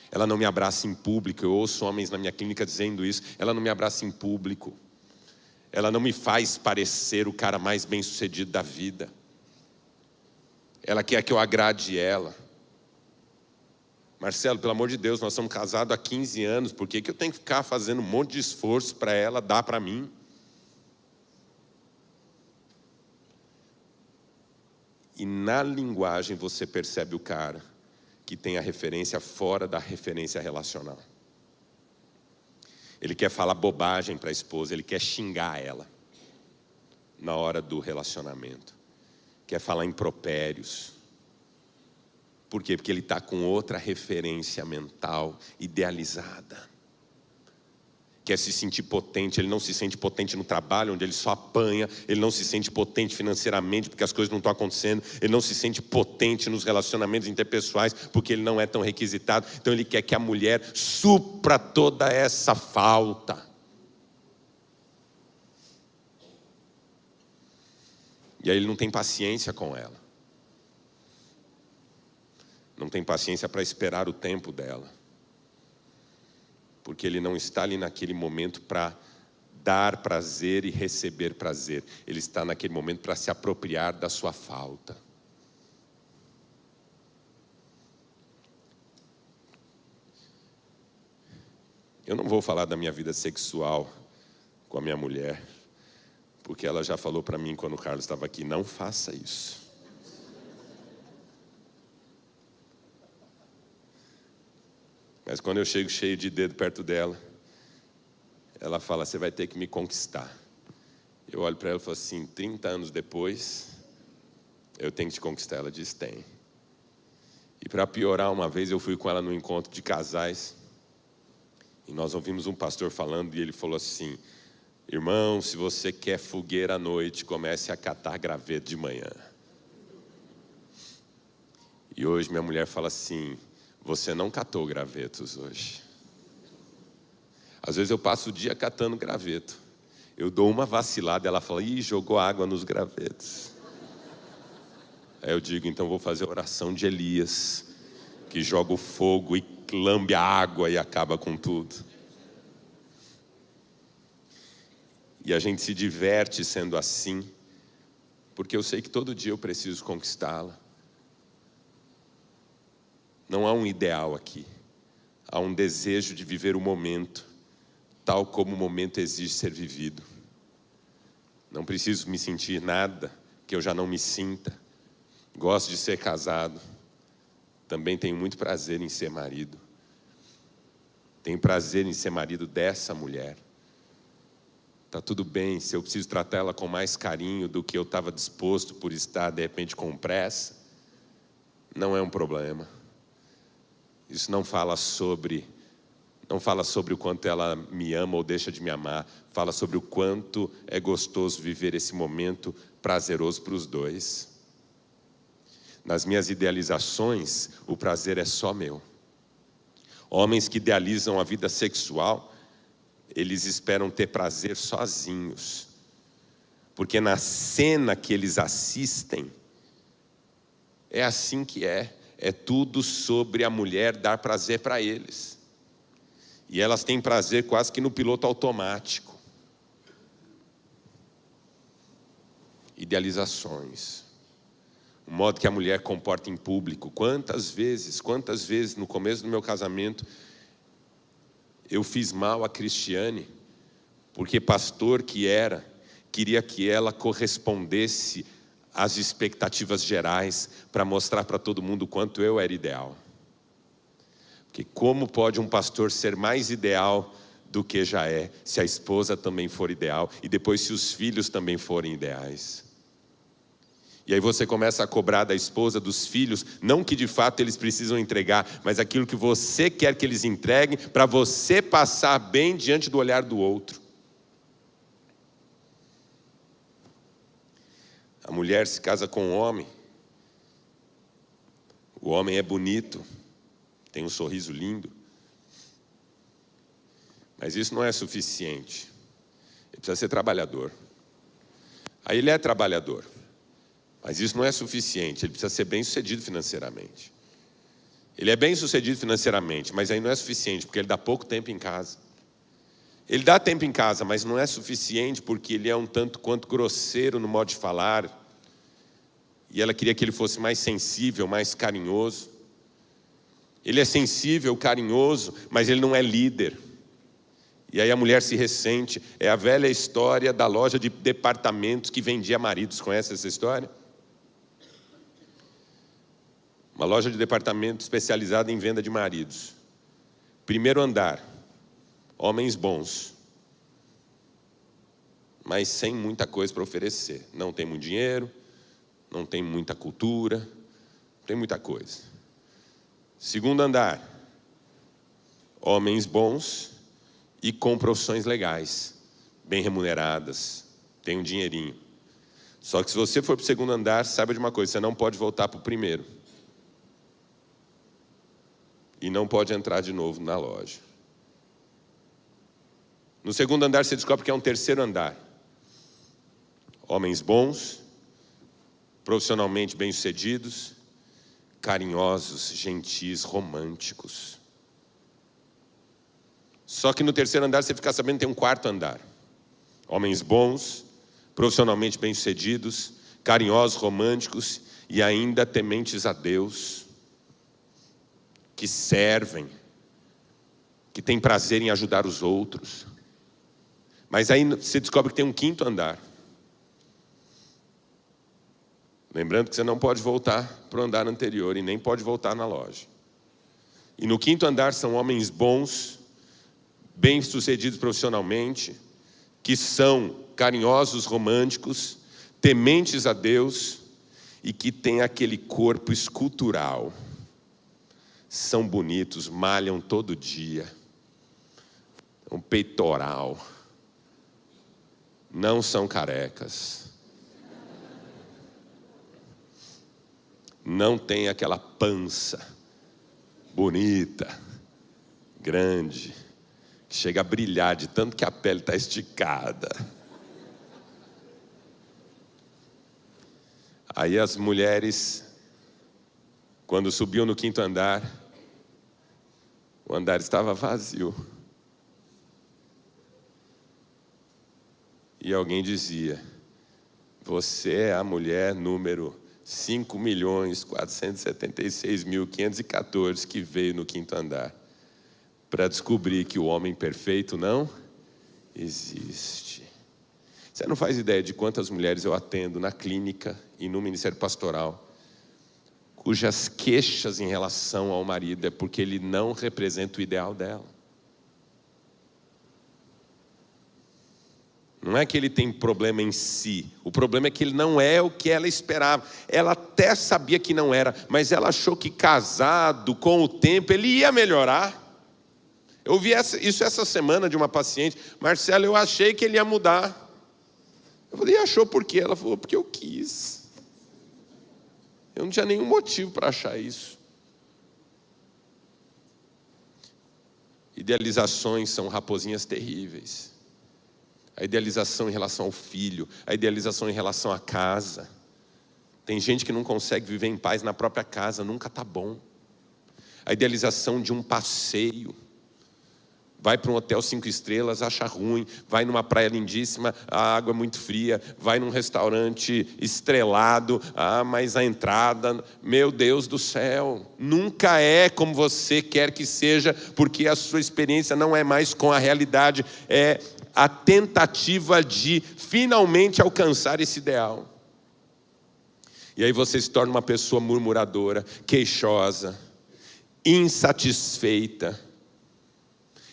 Ela não me abraça em público. Eu ouço homens na minha clínica dizendo isso. Ela não me abraça em público. Ela não me faz parecer o cara mais bem-sucedido da vida. Ela quer que eu agrade ela. Marcelo, pelo amor de Deus, nós somos casados há 15 anos. Por que eu tenho que ficar fazendo um monte de esforço para ela dar para mim? E na linguagem você percebe o cara que tem a referência fora da referência relacional. Ele quer falar bobagem para a esposa, ele quer xingar ela na hora do relacionamento. Quer falar impropérios. Por quê? Porque ele está com outra referência mental idealizada. Quer se sentir potente, ele não se sente potente no trabalho, onde ele só apanha, ele não se sente potente financeiramente, porque as coisas não estão acontecendo, ele não se sente potente nos relacionamentos interpessoais, porque ele não é tão requisitado, então ele quer que a mulher supra toda essa falta. E aí ele não tem paciência com ela, não tem paciência para esperar o tempo dela. Porque ele não está ali naquele momento para dar prazer e receber prazer. Ele está naquele momento para se apropriar da sua falta. Eu não vou falar da minha vida sexual com a minha mulher, porque ela já falou para mim quando o Carlos estava aqui, não faça isso. Mas quando eu chego cheio de dedo perto dela, ela fala, você vai ter que me conquistar. Eu olho para ela e falo assim, 30 anos depois, eu tenho que te conquistar. Ela diz, tem. E para piorar, uma vez eu fui com ela no encontro de casais, e nós ouvimos um pastor falando, e ele falou assim, irmão, se você quer fogueira à noite, comece a catar graveto de manhã. E hoje minha mulher fala assim, você não catou gravetos hoje. Às vezes eu passo o dia catando graveto. Eu dou uma vacilada, ela fala, ih, jogou água nos gravetos. Aí eu digo, então vou fazer a oração de Elias, que joga o fogo e lambe a água e acaba com tudo. E a gente se diverte sendo assim, porque eu sei que todo dia eu preciso conquistá-la. Não há um ideal aqui, há um desejo de viver o momento, tal como o momento exige ser vivido. Não preciso me sentir nada que eu já não me sinta. Gosto de ser casado. Também tenho muito prazer em ser marido. Tenho prazer em ser marido dessa mulher. Está tudo bem se eu preciso tratar ela com mais carinho do que eu estava disposto por estar, de repente, com pressa. Não é um problema. Isso não fala sobre o quanto ela me ama ou deixa de me amar. Fala sobre o quanto é gostoso viver esse momento prazeroso para os dois. Nas minhas idealizações, o prazer é só meu. Homens que idealizam a vida sexual, eles esperam ter prazer sozinhos. Porque na cena que eles assistem, é assim que é. É tudo sobre a mulher dar prazer para eles. E elas têm prazer quase que no piloto automático. Idealizações. O modo que a mulher comporta em público. Quantas vezes no começo do meu casamento, eu fiz mal a Cristiane, porque pastor que era, queria que ela correspondesse às expectativas gerais, para mostrar para todo mundo o quanto eu era ideal. Porque como pode um pastor ser mais ideal do que já é, se a esposa também for ideal, e depois se os filhos também forem ideais? E aí você começa a cobrar da esposa, dos filhos, não que de fato eles precisam entregar, mas aquilo que você quer que eles entreguem, para você passar bem diante do olhar do outro. A mulher se casa com o homem é bonito, tem um sorriso lindo, mas isso não é suficiente. Ele precisa ser trabalhador. Aí ele é trabalhador, mas isso não é suficiente. Ele precisa ser bem-sucedido financeiramente. Ele é bem-sucedido financeiramente, mas aí não é suficiente, porque ele dá pouco tempo em casa. Ele dá tempo em casa, mas não é suficiente, porque ele é um tanto quanto grosseiro no modo de falar. E ela queria que ele fosse mais sensível, mais carinhoso. Ele é sensível, carinhoso, mas ele não é líder. E aí a mulher se ressente. É a velha história da loja de departamentos que vendia maridos. Conhece essa história? Uma loja de departamento especializada em venda de maridos. Primeiro andar, homens bons, mas sem muita coisa para oferecer. Não tem muito dinheiro, não tem muita cultura, não tem muita coisa. Segundo andar, homens bons e com profissões legais, bem remuneradas, tem um dinheirinho. Só que se você for para o segundo andar, saiba de uma coisa, você não pode voltar para o primeiro. E não pode entrar de novo na loja. No segundo andar você descobre que é um terceiro andar. Homens bons, profissionalmente bem-sucedidos, carinhosos, gentis, românticos. Só que no terceiro andar você fica sabendo que tem um quarto andar. Homens bons, profissionalmente bem-sucedidos, carinhosos, românticos e ainda tementes a Deus, que servem, que têm prazer em ajudar os outros. Mas aí você descobre que tem um quinto andar. Lembrando que você não pode voltar para o andar anterior e nem pode voltar na loja. E no quinto andar são homens bons, bem-sucedidos profissionalmente, que são carinhosos, românticos, tementes a Deus e que têm aquele corpo escultural. São bonitos, malham todo dia, um peitoral, não são carecas. Não tem aquela pança bonita, grande, que chega a brilhar de tanto que a pele está esticada. Aí as mulheres, quando subiam no quinto andar, o andar estava vazio. E alguém dizia: você é a mulher número 5.476.514 que veio no quinto andar para descobrir que o homem perfeito não existe. Você não faz ideia de quantas mulheres eu atendo na clínica e no ministério pastoral, cujas queixas em relação ao marido é porque ele não representa o ideal dela. Não é que ele tem problema em si, o problema é que ele não é o que ela esperava. Ela até sabia que não era, mas ela achou que casado, com o tempo, ele ia melhorar. Eu ouvi isso essa semana de uma paciente: Marcelo, eu achei que ele ia mudar. Eu falei: e achou por quê? Ela falou: porque eu quis. Eu não tinha nenhum motivo para achar isso. Idealizações são raposinhas terríveis. A idealização em relação ao filho, a idealização em relação à casa. Tem gente que não consegue viver em paz na própria casa, nunca está bom. A idealização de um passeio. Vai para um hotel 5 estrelas, acha ruim. Vai numa praia lindíssima, a água é muito fria. Vai num restaurante estrelado, mas a entrada, meu Deus do céu, nunca é como você quer que seja, porque a sua experiência não é mais com a realidade, é a tentativa de finalmente alcançar esse ideal. E aí você se torna uma pessoa murmuradora, queixosa, insatisfeita,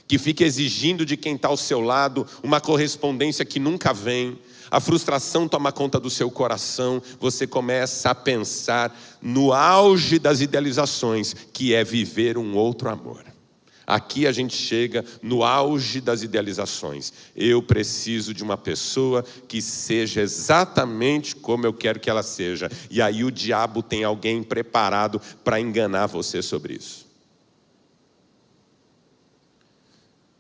que fica exigindo de quem está ao seu lado uma correspondência que nunca vem. A frustração toma conta do seu coração. Você começa a pensar no auge das idealizações, que é viver um outro amor. Aqui a gente chega no auge das idealizações. Eu preciso de uma pessoa que seja exatamente como eu quero que ela seja. E aí o diabo tem alguém preparado para enganar você sobre isso.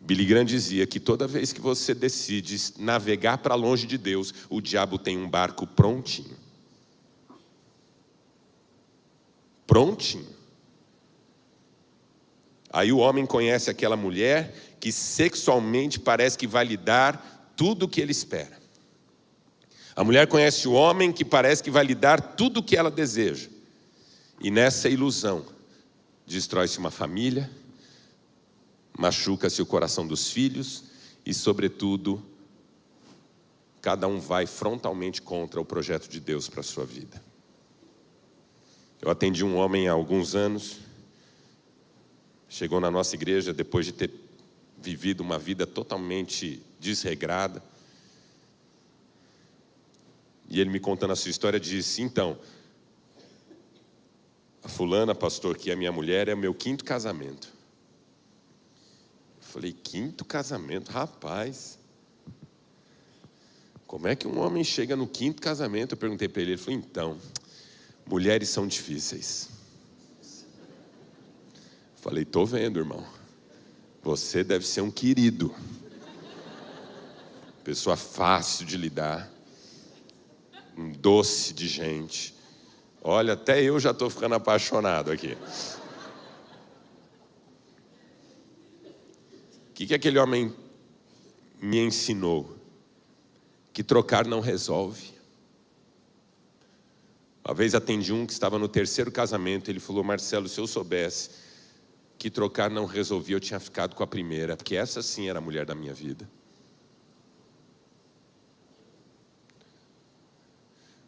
Billy Graham dizia que toda vez que você decide navegar para longe de Deus, o diabo tem um barco prontinho. Prontinho. Aí o homem conhece aquela mulher que sexualmente parece que vai lhe dar tudo o que ele espera. A mulher conhece o homem que parece que vai lhe dar tudo o que ela deseja. E nessa ilusão, destrói-se uma família, machuca-se o coração dos filhos e, sobretudo, cada um vai frontalmente contra o projeto de Deus para a sua vida. Eu atendi um homem há alguns anos, chegou na nossa igreja depois de ter vivido uma vida totalmente desregrada. E ele me contando a sua história disse: então, a fulana, pastor, que é minha mulher, é o meu 5º casamento. Eu falei: 5º casamento? Rapaz, como é que um homem chega no 5º casamento? Eu perguntei para ele, ele falou: então, mulheres são difíceis. Falei: estou vendo, irmão. Você deve ser um querido. Pessoa fácil de lidar. Um doce de gente. Olha, até eu já estou ficando apaixonado aqui. O que aquele homem me ensinou? Que trocar não resolve. Uma vez atendi um que estava no 3º casamento. Ele falou: Marcelo, se eu soubesse que trocar não resolvia, eu tinha ficado com a primeira, porque essa sim era a mulher da minha vida.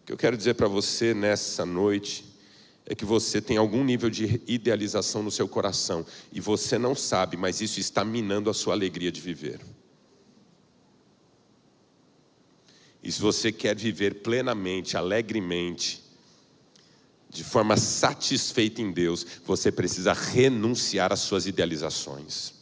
O que eu quero dizer para você nessa noite é que você tem algum nível de idealização no seu coração e você não sabe, mas isso está minando a sua alegria de viver. E se você quer viver plenamente, alegremente, de forma satisfeita em Deus, você precisa renunciar às suas idealizações.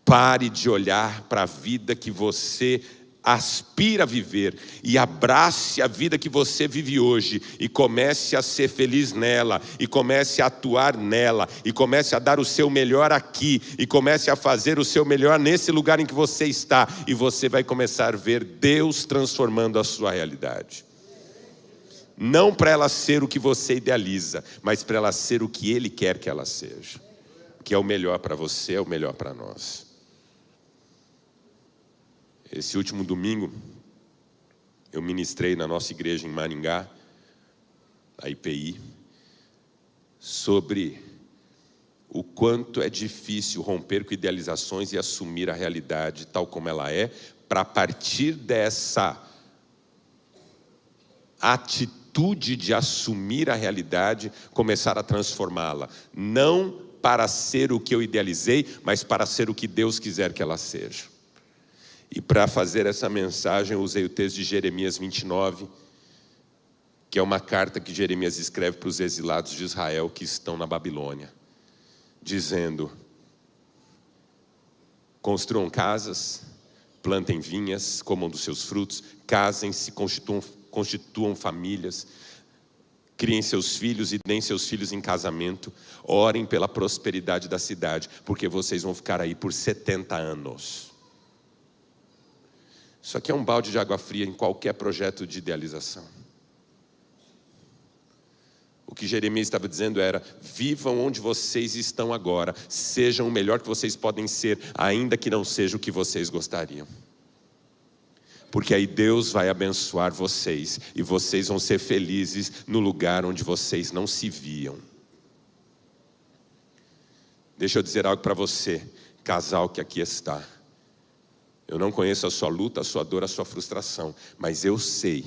Pare de olhar para a vida que você aspira a viver e abrace a vida que você vive hoje e comece a ser feliz nela, e comece a atuar nela, e comece a dar o seu melhor aqui, e comece a fazer o seu melhor nesse lugar em que você está, e você vai começar a ver Deus transformando a sua realidade. Não para ela ser o que você idealiza, mas para ela ser o que Ele quer que ela seja. Que é o melhor para você, é o melhor para nós. Esse último domingo, eu ministrei na nossa igreja em Maringá, a IPI, sobre o quanto é difícil romper com idealizações e assumir a realidade tal como ela é, para a partir dessa atitude de assumir a realidade, começar a transformá-la. Não para ser o que eu idealizei, mas para ser o que Deus quiser que ela seja. E para fazer essa mensagem, eu usei o texto de Jeremias 29, que é uma carta que Jeremias escreve para os exilados de Israel que estão na Babilônia, dizendo: construam casas, plantem vinhas, comam dos seus frutos, casem-se, constituam famílias, criem seus filhos e deem seus filhos em casamento, orem pela prosperidade da cidade, porque vocês vão ficar aí por 70 anos. Isso aqui é um balde de água fria em qualquer projeto de idealização. O que Jeremias estava dizendo era: vivam onde vocês estão agora, sejam o melhor que vocês podem ser, ainda que não seja o que vocês gostariam. Porque aí Deus vai abençoar vocês, e vocês vão ser felizes no lugar onde vocês não se viam. Deixa eu dizer algo para você, casal que aqui está. Eu não conheço a sua luta, a sua dor, a sua frustração, mas eu sei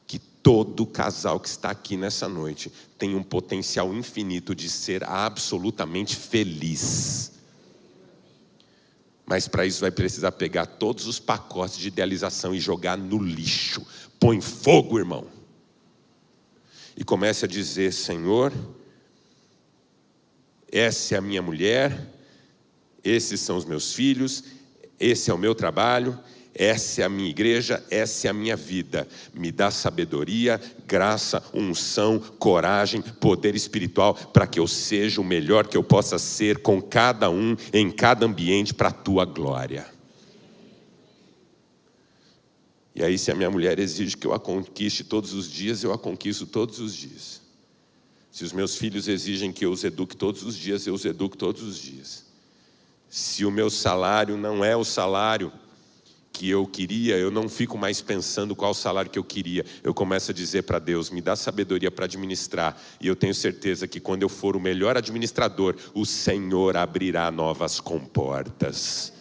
que todo casal que está aqui nessa noite tem um potencial infinito de ser absolutamente feliz. Mas para isso vai precisar pegar todos os pacotes de idealização e jogar no lixo. Põe fogo, irmão. E comece a dizer: Senhor, essa é a minha mulher, esses são os meus filhos, esse é o meu trabalho, essa é a minha igreja, essa é a minha vida. Me dá sabedoria, graça, unção, coragem, poder espiritual, para que eu seja o melhor que eu possa ser com cada um, em cada ambiente, para a tua glória. E aí, se a minha mulher exige que eu a conquiste todos os dias, eu a conquisto todos os dias. Se os meus filhos exigem que eu os eduque todos os dias, eu os educo todos os dias. Se o meu salário não é o salário que eu queria, eu não fico mais pensando qual o salário que eu queria. Eu começo a dizer para Deus: me dá sabedoria para administrar. E eu tenho certeza que quando eu for o melhor administrador, o Senhor abrirá novas comportas.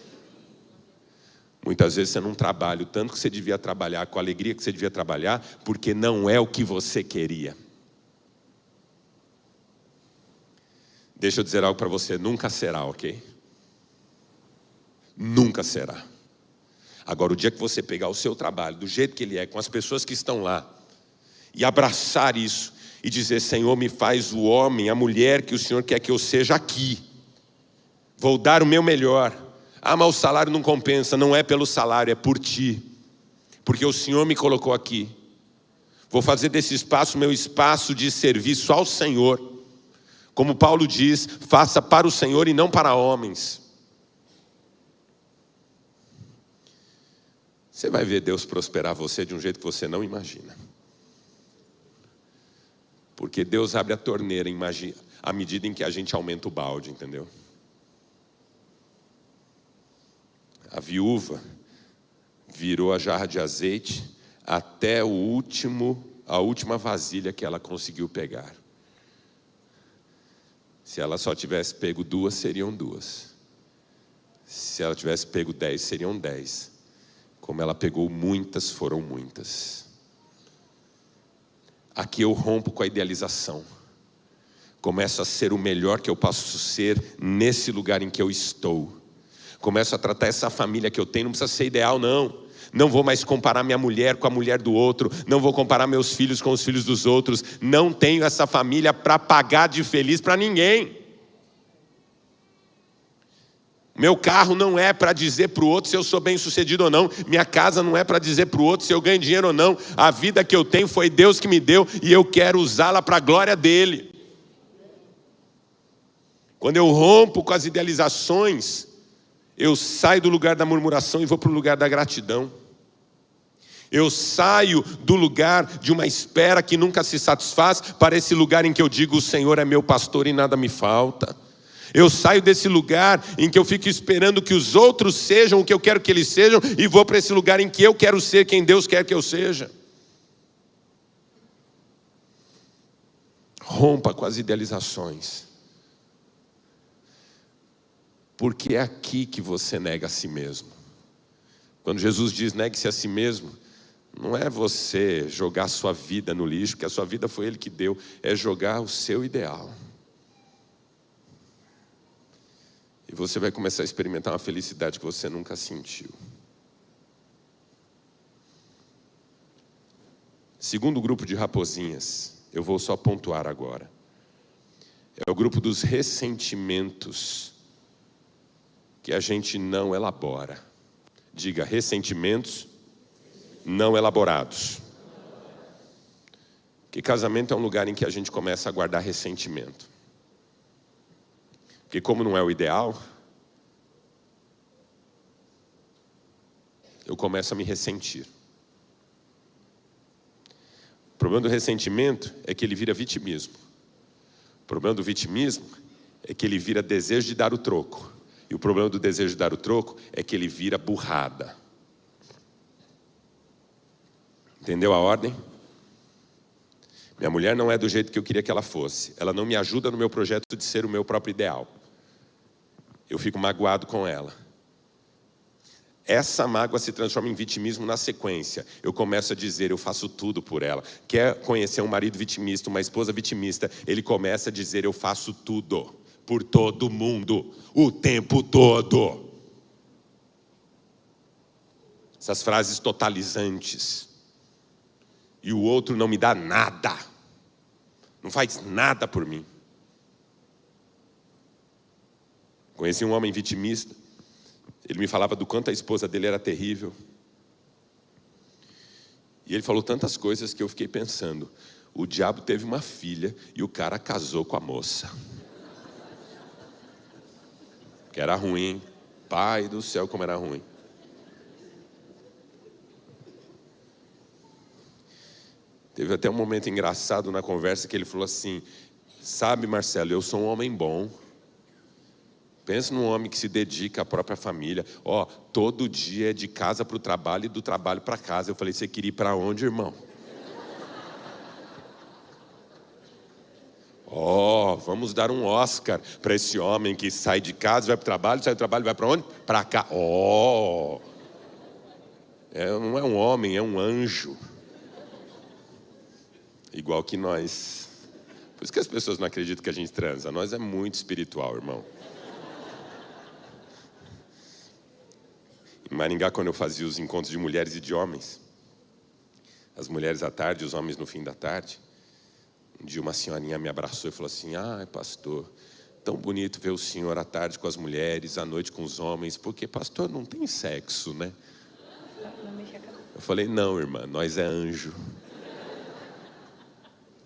Muitas vezes você não trabalha o tanto que você devia trabalhar, com a alegria que você devia trabalhar, porque não é o que você queria. Deixa eu dizer algo para você: nunca será, ok? Nunca será. Agora, o dia que você pegar o seu trabalho do jeito que ele é, com as pessoas que estão lá, e abraçar isso, e dizer: Senhor, me faz o homem, a mulher que o Senhor quer que eu seja aqui. Vou dar o meu melhor. Ah, mas o salário não compensa. Não é pelo salário, é por ti. Porque o Senhor me colocou aqui. Vou fazer desse espaço meu espaço de serviço ao Senhor. Como Paulo diz: faça para o Senhor e não para homens. Você vai ver Deus prosperar você de um jeito que você não imagina. Porque Deus abre a torneira à medida em que a gente aumenta o balde, entendeu? A viúva virou a jarra de azeite até a última vasilha que ela conseguiu pegar. Se ela só tivesse pego 2, seriam 2. Se ela tivesse pego 10, seriam 10. Como ela pegou muitas, foram muitas. Aqui eu rompo com a idealização. Começo a ser o melhor que eu posso ser nesse lugar em que eu estou. Começo a tratar essa família que eu tenho, não precisa ser ideal, não. Não vou mais comparar minha mulher com a mulher do outro. Não vou comparar meus filhos com os filhos dos outros. Não tenho essa família para pagar de feliz para ninguém. Meu carro não é para dizer para o outro se eu sou bem sucedido ou não. Minha casa não é para dizer para o outro se eu ganho dinheiro ou não. A vida que eu tenho foi Deus que me deu e eu quero usá-la para a glória dele. Quando eu rompo com as idealizações, eu saio do lugar da murmuração e vou para o lugar da gratidão. Eu saio do lugar de uma espera que nunca se satisfaz para esse lugar em que eu digo: o Senhor é meu pastor e nada me falta. Eu saio desse lugar em que eu fico esperando que os outros sejam o que eu quero que eles sejam e vou para esse lugar em que eu quero ser quem Deus quer que eu seja. Rompa com as idealizações. Porque é aqui que você nega a si mesmo. Quando Jesus diz negue-se a si mesmo, não é você jogar a sua vida no lixo, porque a sua vida foi Ele que deu, é jogar o seu ideal. E você vai começar a experimentar uma felicidade que você nunca sentiu. Segundo grupo de raposinhas, eu vou só pontuar agora. É o grupo dos ressentimentos que a gente não elabora. Diga, ressentimentos não elaborados. Porque casamento é um lugar em que a gente começa a guardar ressentimento. Porque como não é o ideal, eu começo a me ressentir. O problema do ressentimento é que ele vira vitimismo. O problema do vitimismo é que ele vira desejo de dar o troco. E o problema do desejo de dar o troco é que ele vira burrada. Entendeu a ordem? Minha mulher não é do jeito que eu queria que ela fosse. Ela não me ajuda no meu projeto de ser o meu próprio ideal. Eu fico magoado com ela. Essa mágoa se transforma em vitimismo na sequência. Eu começo a dizer, eu faço tudo por ela. Quer conhecer um marido vitimista, uma esposa vitimista, ele começa a dizer, eu faço tudo por todo mundo, o tempo todo. Essas frases totalizantes. E o outro não me dá nada. Não faz nada por mim. Conheci um homem vitimista. Ele me falava do quanto a esposa dele era terrível. E ele falou tantas coisas que eu fiquei pensando. O diabo teve uma filha e o cara casou com a moça. Que era ruim. Pai do céu, como era ruim. Teve até um momento engraçado na conversa que ele falou assim, sabe, Marcelo, eu sou um homem bom. Pensa num homem que se dedica à própria família. Todo dia é de casa para o trabalho e do trabalho para casa. Eu falei, você queria ir para onde, irmão? Vamos dar um Oscar para esse homem que sai de casa, vai para o trabalho, sai do trabalho, vai para onde? Para cá. Não é um homem, é um anjo. Igual que nós. Por isso que as pessoas não acreditam que a gente transa. Nós é muito espiritual, irmão. Em Maringá, quando eu fazia os encontros de mulheres e de homens, as mulheres à tarde, os homens no fim da tarde, um dia uma senhorinha me abraçou e falou assim, pastor, tão bonito ver o senhor à tarde com as mulheres, à noite com os homens, porque pastor não tem sexo, né? Eu falei, não, irmã, nós é anjo.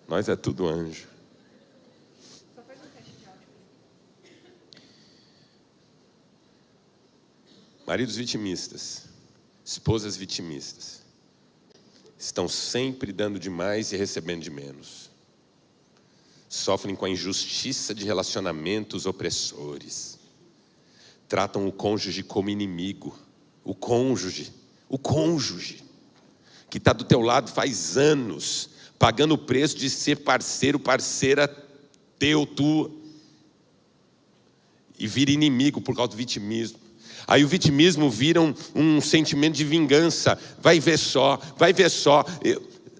Nós é tudo anjo. Maridos vitimistas, esposas vitimistas, estão sempre dando demais e recebendo de menos. Sofrem com a injustiça de relacionamentos opressores. Tratam o cônjuge como inimigo. O cônjuge, que está do teu lado faz anos, pagando o preço de ser parceiro, parceira teu, tua, e vira inimigo por causa do vitimismo. Aí o vitimismo vira um sentimento de vingança. Vai ver só.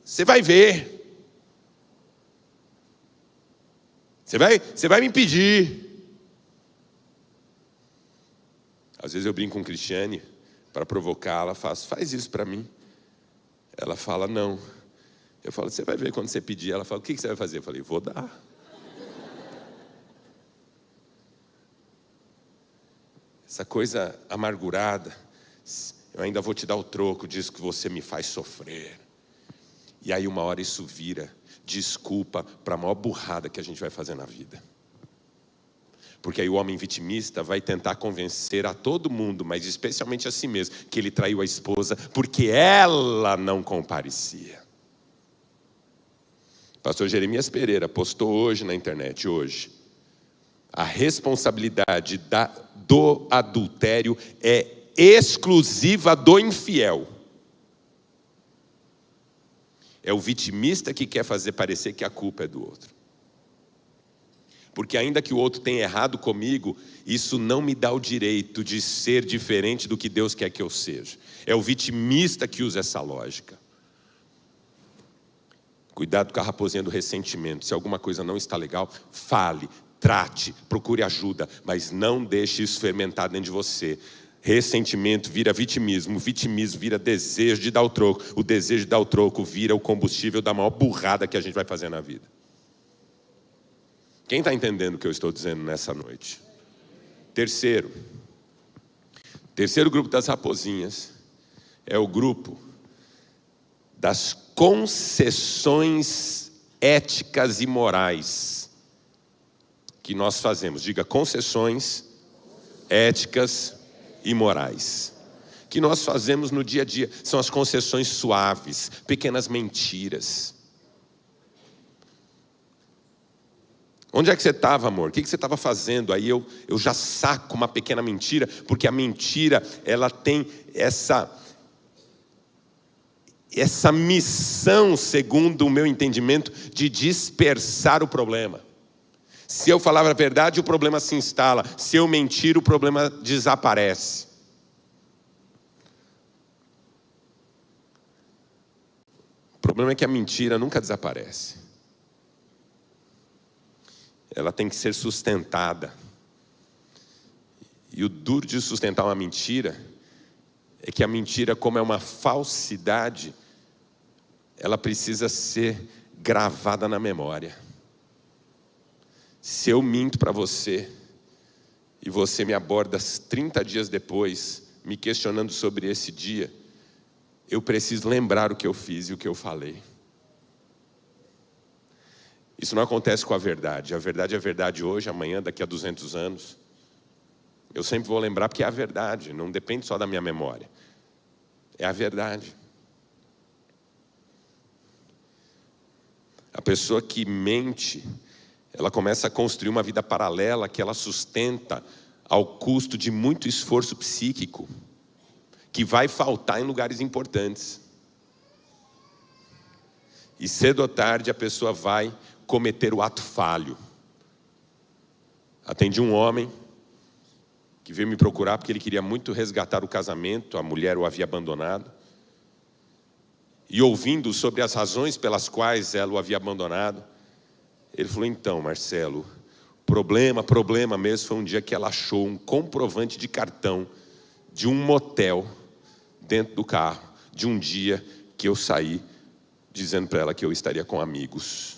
Você vai ver. Você vai me impedir. Às vezes eu brinco com Cristiane para provocá-la, faz isso para mim. Ela fala, não. Eu falo, você vai ver quando você pedir. Ela fala, o que você vai fazer? Eu falei, vou dar. Essa coisa amargurada, eu ainda vou te dar o troco disso que você me faz sofrer. E aí uma hora isso vira desculpa para a maior burrada que a gente vai fazer na vida. Porque aí o homem vitimista vai tentar convencer a todo mundo, mas especialmente a si mesmo, que ele traiu a esposa porque ela não comparecia. Pastor Jeremias Pereira postou hoje na internet, a responsabilidade do adultério é exclusiva do infiel. É o vitimista que quer fazer parecer que a culpa é do outro. Porque ainda que o outro tenha errado comigo, isso não me dá o direito de ser diferente do que Deus quer que eu seja. É o vitimista que usa essa lógica. Cuidado com a raposinha do ressentimento. Se alguma coisa não está legal, fale, trate, procure ajuda, mas não deixe isso fermentar dentro de você. Ressentimento vira vitimismo, vitimismo vira desejo de dar o troco, o desejo de dar o troco vira o combustível da maior burrada que a gente vai fazer na vida. Quem está entendendo o que eu estou dizendo nessa noite? Terceiro grupo das raposinhas é o grupo das concessões éticas e morais que nós fazemos. Diga, concessões éticas e morais que nós fazemos no dia a dia. São as concessões suaves, pequenas mentiras. Onde é que você estava, amor? O que você estava fazendo? Aí eu já saco uma pequena mentira, porque a mentira, ela tem essa missão, segundo o meu entendimento, de dispersar o problema. Se eu falar a verdade, o problema se instala. Se eu mentir, o problema desaparece. O problema é que a mentira nunca desaparece. Ela tem que ser sustentada. E o duro de sustentar uma mentira é que a mentira, como é uma falsidade, ela precisa ser gravada na memória. Se eu minto para você e você me aborda 30 dias depois, me questionando sobre esse dia, eu preciso lembrar o que eu fiz e o que eu falei. Isso não acontece com a verdade. A verdade é verdade hoje, amanhã, daqui a 200 anos. Eu sempre vou lembrar porque é a verdade, não depende só da minha memória. É a verdade. A pessoa que mente, ela começa a construir uma vida paralela que ela sustenta ao custo de muito esforço psíquico, que vai faltar em lugares importantes. E cedo ou tarde a pessoa vai cometer o ato falho. Atendi um homem que veio me procurar porque ele queria muito resgatar o casamento, a mulher o havia abandonado. E ouvindo sobre as razões pelas quais ela o havia abandonado, ele falou, então, Marcelo, problema mesmo foi um dia que ela achou um comprovante de cartão de um motel dentro do carro, de um dia que eu saí dizendo para ela que eu estaria com amigos.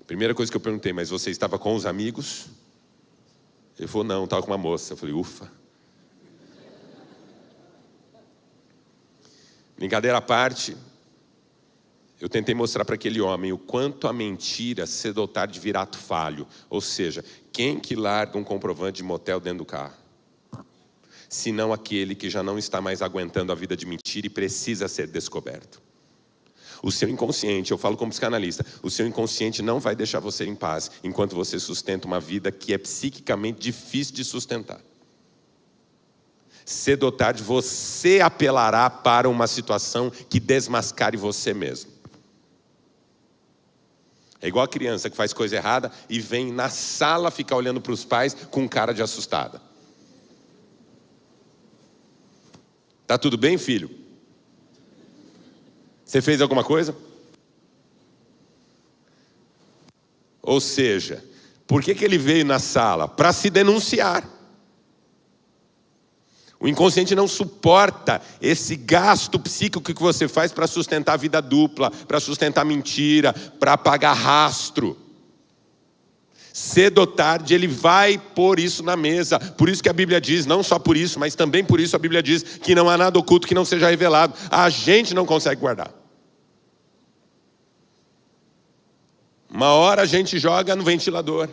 Primeira coisa que eu perguntei, mas você estava com os amigos? Ele falou, não, estava com uma moça. Eu falei, ufa. Brincadeira à parte, eu tentei mostrar para aquele homem o quanto a mentira cedo ou tarde vira ato falho. Ou seja, quem que larga um comprovante de motel dentro do carro? Senão aquele que já não está mais aguentando a vida de mentira e precisa ser descoberto. O seu inconsciente, eu falo como psicanalista, o seu inconsciente não vai deixar você em paz enquanto você sustenta uma vida que é psiquicamente difícil de sustentar. Cedo ou tarde você apelará para uma situação que desmascare você mesmo. É igual a criança que faz coisa errada e vem na sala ficar olhando para os pais com cara de assustada. Tá tudo bem, filho? Você fez alguma coisa? Ou seja, por que ele veio na sala? Para se denunciar. O inconsciente não suporta esse gasto psíquico que você faz para sustentar a vida dupla, para sustentar mentira, para apagar rastro. Cedo ou tarde ele vai pôr isso na mesa. Por isso que a Bíblia diz, não só por isso, mas também por isso a Bíblia diz que não há nada oculto que não seja revelado. A gente não consegue guardar. Uma hora a gente joga no ventilador.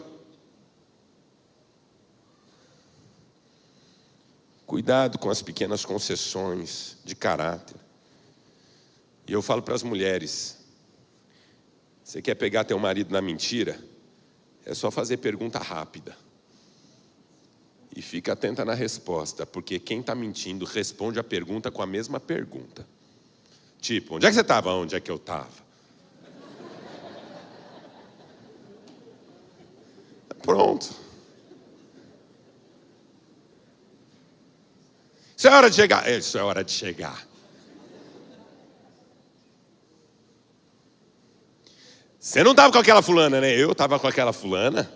Cuidado com as pequenas concessões de caráter. E eu falo para as mulheres, você quer pegar teu marido na mentira? É só fazer pergunta rápida. E fica atenta na resposta, porque quem está mentindo responde a pergunta com a mesma pergunta. Tipo, onde é que você estava? Onde é que eu estava? Pronto. Isso é hora de chegar. Isso é hora de chegar. Você não estava com aquela fulana, né? Eu estava com aquela fulana.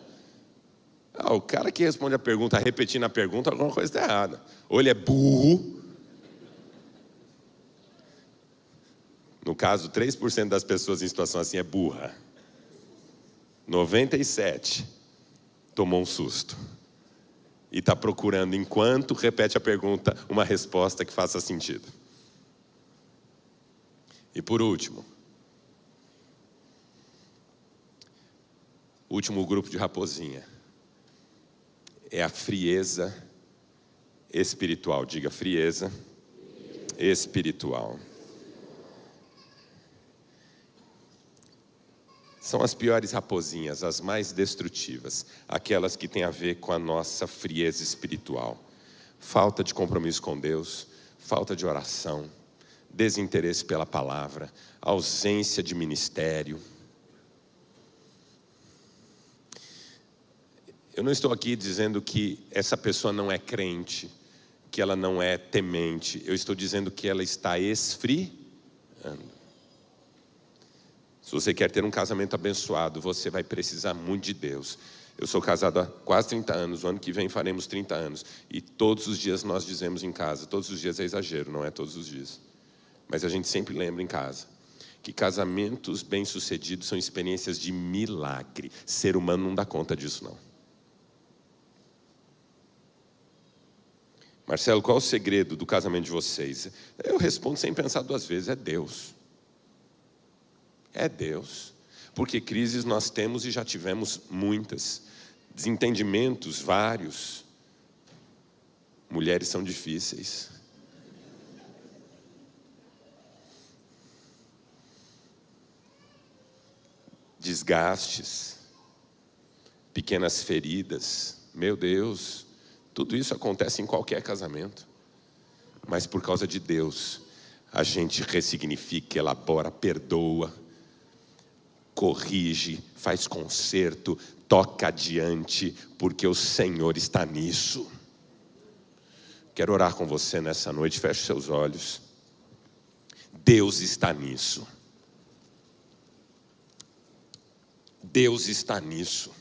O cara que responde a pergunta, repetindo a pergunta, alguma coisa está errada. Ou ele é burro. No caso, 3% das pessoas em situação assim é burra. 97% tomou um susto. E está procurando, enquanto repete a pergunta, uma resposta que faça sentido. E por último, o último grupo de raposinha é a frieza espiritual. Diga, frieza espiritual. São as piores raposinhas, as mais destrutivas, aquelas que têm a ver com a nossa frieza espiritual. Falta de compromisso com Deus, falta de oração, desinteresse pela palavra, ausência de ministério. Eu não estou aqui dizendo que essa pessoa não é crente, que ela não é temente. Eu estou dizendo que ela está esfriando. Se você quer ter um casamento abençoado, você vai precisar muito de Deus. Eu sou casado há quase 30 anos, o ano que vem faremos 30 anos. E todos os dias nós dizemos em casa, todos os dias é exagero, não é todos os dias. Mas a gente sempre lembra em casa, que casamentos bem-sucedidos são experiências de milagre. Ser humano não dá conta disso, não. Marcelo, qual é o segredo do casamento de vocês? Eu respondo sem pensar duas vezes, é Deus. É Deus. Porque crises nós temos e já tivemos muitas. Desentendimentos vários. Mulheres são difíceis. Desgastes. Pequenas feridas. Meu Deus, tudo isso acontece em qualquer casamento. Mas por causa de Deus, a gente ressignifica, elabora, perdoa, corrige, faz conserto, toca adiante, porque o Senhor está nisso. Quero orar com você nessa noite, feche seus olhos. Deus está nisso. Deus está nisso.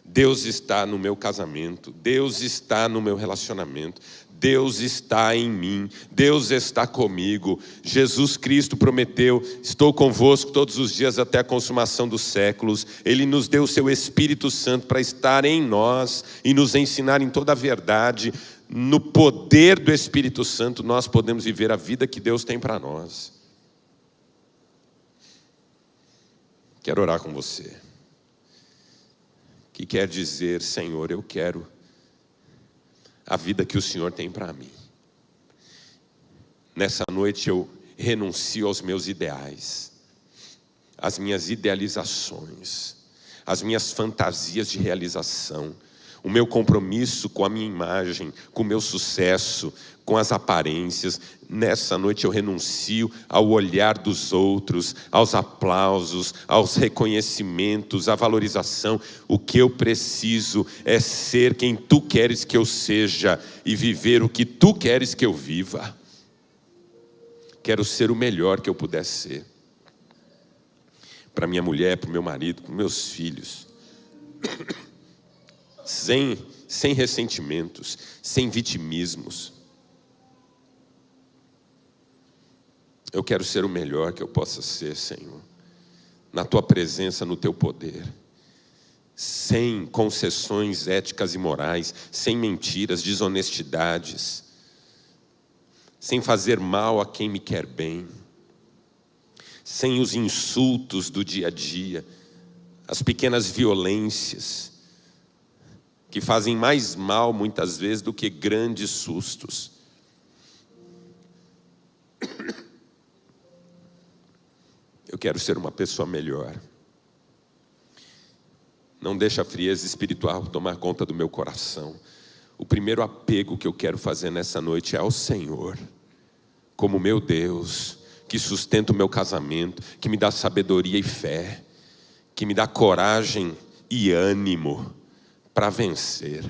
Deus está no meu casamento, Deus está no meu relacionamento, Deus está em mim, Deus está comigo. Jesus Cristo prometeu, estou convosco todos os dias até a consumação dos séculos. Ele nos deu o seu Espírito Santo para estar em nós e nos ensinar em toda a verdade. No poder do Espírito Santo nós podemos viver a vida que Deus tem para nós. Quero orar com você. Que quer dizer, Senhor, eu quero a vida que o Senhor tem para mim. Nessa noite eu renuncio aos meus ideais, às minhas idealizações, às minhas fantasias de realização, o meu compromisso com a minha imagem, com o meu sucesso, com as aparências. Nessa noite eu renuncio ao olhar dos outros, aos aplausos, aos reconhecimentos, à valorização. O que eu preciso é ser quem Tu queres que eu seja e viver o que Tu queres que eu viva. Quero ser o melhor que eu puder ser. Para minha mulher, para o meu marido, para meus filhos. Sem ressentimentos, sem vitimismos. Eu quero ser o melhor que eu possa ser, Senhor, na Tua presença, no Teu poder, sem concessões éticas e morais, sem mentiras, desonestidades, sem fazer mal a quem me quer bem, sem os insultos do dia a dia, as pequenas violências, que fazem mais mal muitas vezes do que grandes sustos. Eu quero ser uma pessoa melhor. Não deixa a frieza espiritual tomar conta do meu coração. O primeiro apego que eu quero fazer nessa noite é ao Senhor, como meu Deus, que sustenta o meu casamento, que me dá sabedoria e fé, que me dá coragem e ânimo para vencer.